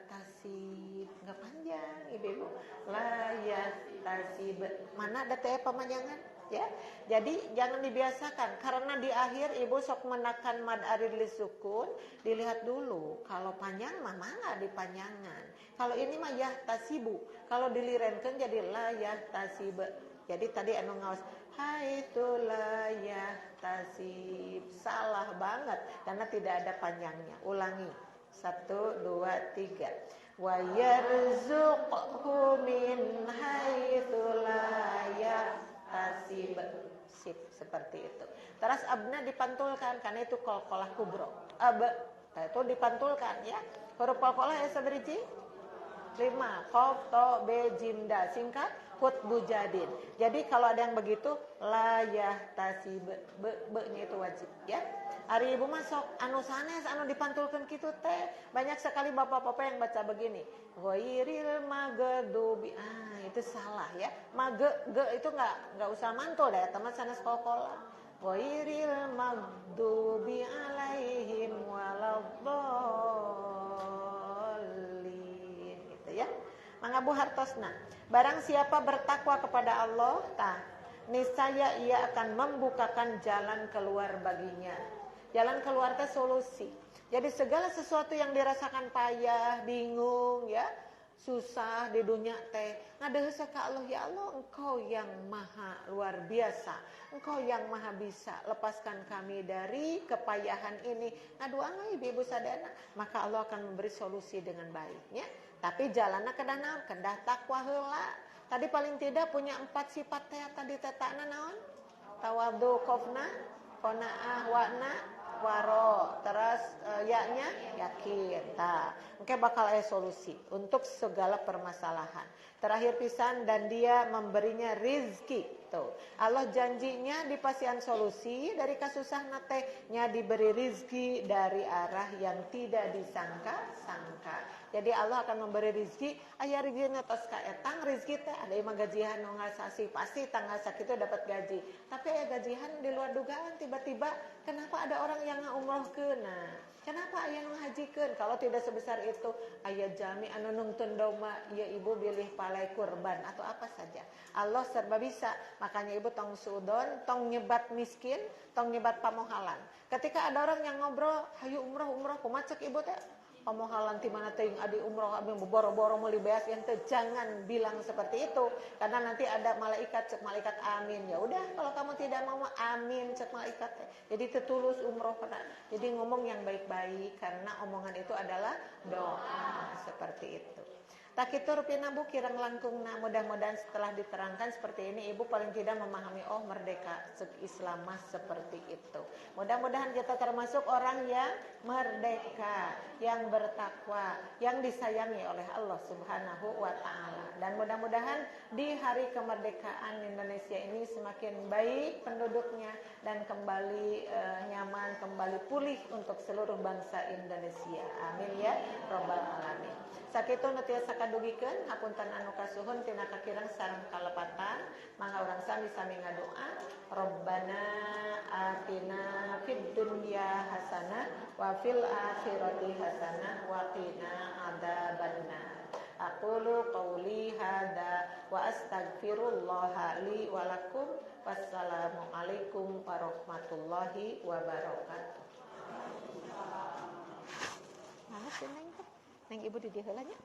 tasib enggak panjang ibu la yahtasib. Mana ada teh pemanjangan? ya. Jadi jangan dibiasakan karena di akhir ibu sok menekan mad arid li sukun, dilihat dulu kalau panjang mah mangga dipanjangan. Kalau ini mah yahtasibu, kalau dilirenkeun jadi la yahtasib. Jadi tadi anu ngaos haitsu la yahtasib, salah banget karena tidak ada panjangnya. Ulangi 1 2 3, wa yarzuqhu min haitsu la yahtasib. Sip, seperti itu. Terus abna dipantulkan karena itu qalqalah kubro. Itu dipantulkan ya. Huruf qalqalah ya sabriji 5, qaf ta be jim da, singkat hut bujadin. Jadi kalau ada yang begitu la yahtasib, be-nya itu wajib ya. Ari ibu masuk anu sanes anu dipantulkan kitu teh banyak sekali bapak-bapak yang baca begini ghairil maghdubi, itu salah ya. Ge itu enggak usah mantul deh teman sanes qalqalah. Ghairil maghdubi alaihim waladdallin gitu ya. Mangga Bu hartosna, barang siapa bertakwa kepada Allah, niscaya ia akan membukakan jalan keluar baginya. Jalan keluar teh solusi. Jadi segala sesuatu yang dirasakan payah, bingung ya, susah di dunia teh, ngadeuheus ka Allah, ya Allah Engkau yang maha luar biasa, Engkau yang maha bisa, lepaskan kami dari kepayahan ini. Ngaduaan ibu sadana, maka Allah akan memberi solusi dengan baiknya. Tapi jalanna kedah naon? Kedah takwa heula. Tadi paling tidak punya 4 sifat teh tadi tetana naon? Tawadhu, qofna, qanaah, wa'na, waro. Terus yaknya yakin. Oke, bakal ada solusi untuk segala permasalahan. Terakhir pisan, dan dia memberinya rizki. Tuh, Allah janjinya dipasihan solusi dari kasusahna teh nya diberi rizki dari arah yang tidak disangka-sangka. Jadi Allah akan memberi rizki, aya rizkina tos ka etang rizki teh ada yang gajihan nu ngasasi pasti tanggal sakitu dapat gaji. Tapi aya gajihan di luar dugaan tiba-tiba kenapa ada orang yang ngaumrohkeun. Nah, kenapa aya nu ngahajikeun? Kalau tidak sebesar itu, aya jami anu nungtun domba, ya ibu pilih palai kurban atau apa saja. Allah serba bisa. Makanya ibu tong sudon, tong nyebat miskin, tong nyebat pamohalan. Ketika ada orang yang ngobrol, hayu umroh kumaha cek ibu teh? Pamohalan ti mana teuing adi umroh abi boro-boro meuli beas yang teh, jangan bilang seperti itu karena nanti ada malaikat cek malaikat amin. Ya udah kalau kamu tidak mau amin cek malaikat teh. Jadi tetulus umroh pernah. Jadi ngomong yang baik-baik karena omongan itu adalah doa seperti itu. Tak itu rupina Bu kirang langkungna, mudah-mudahan setelah diterangkan seperti ini ibu paling tidak memahami merdeka Islam mas seperti itu. Mudah-mudahan kita termasuk orang yang merdeka, yang bertakwa, yang disayangi oleh Allah Subhanahu wa taala. Dan mudah-mudahan di hari kemerdekaan Indonesia ini semakin baik penduduknya dan kembali nyaman, kembali pulih untuk seluruh bangsa Indonesia. Amin ya rabbal alamin. Sakitu nu tiasa kadugikeun hapunten anu kasuhun tina kakireng sareng kalepatan, mangga urang sami-sami ngadoa. Rabbana atina fid dunya hasanah wa fil akhirati hasanah wa qina adzabannar. Aqulu qouli hadza wa astaghfirullah li wa lakum. Wassalamu alaikum warahmatullahi wabarakatuh. Neng ibu di dia heula nya.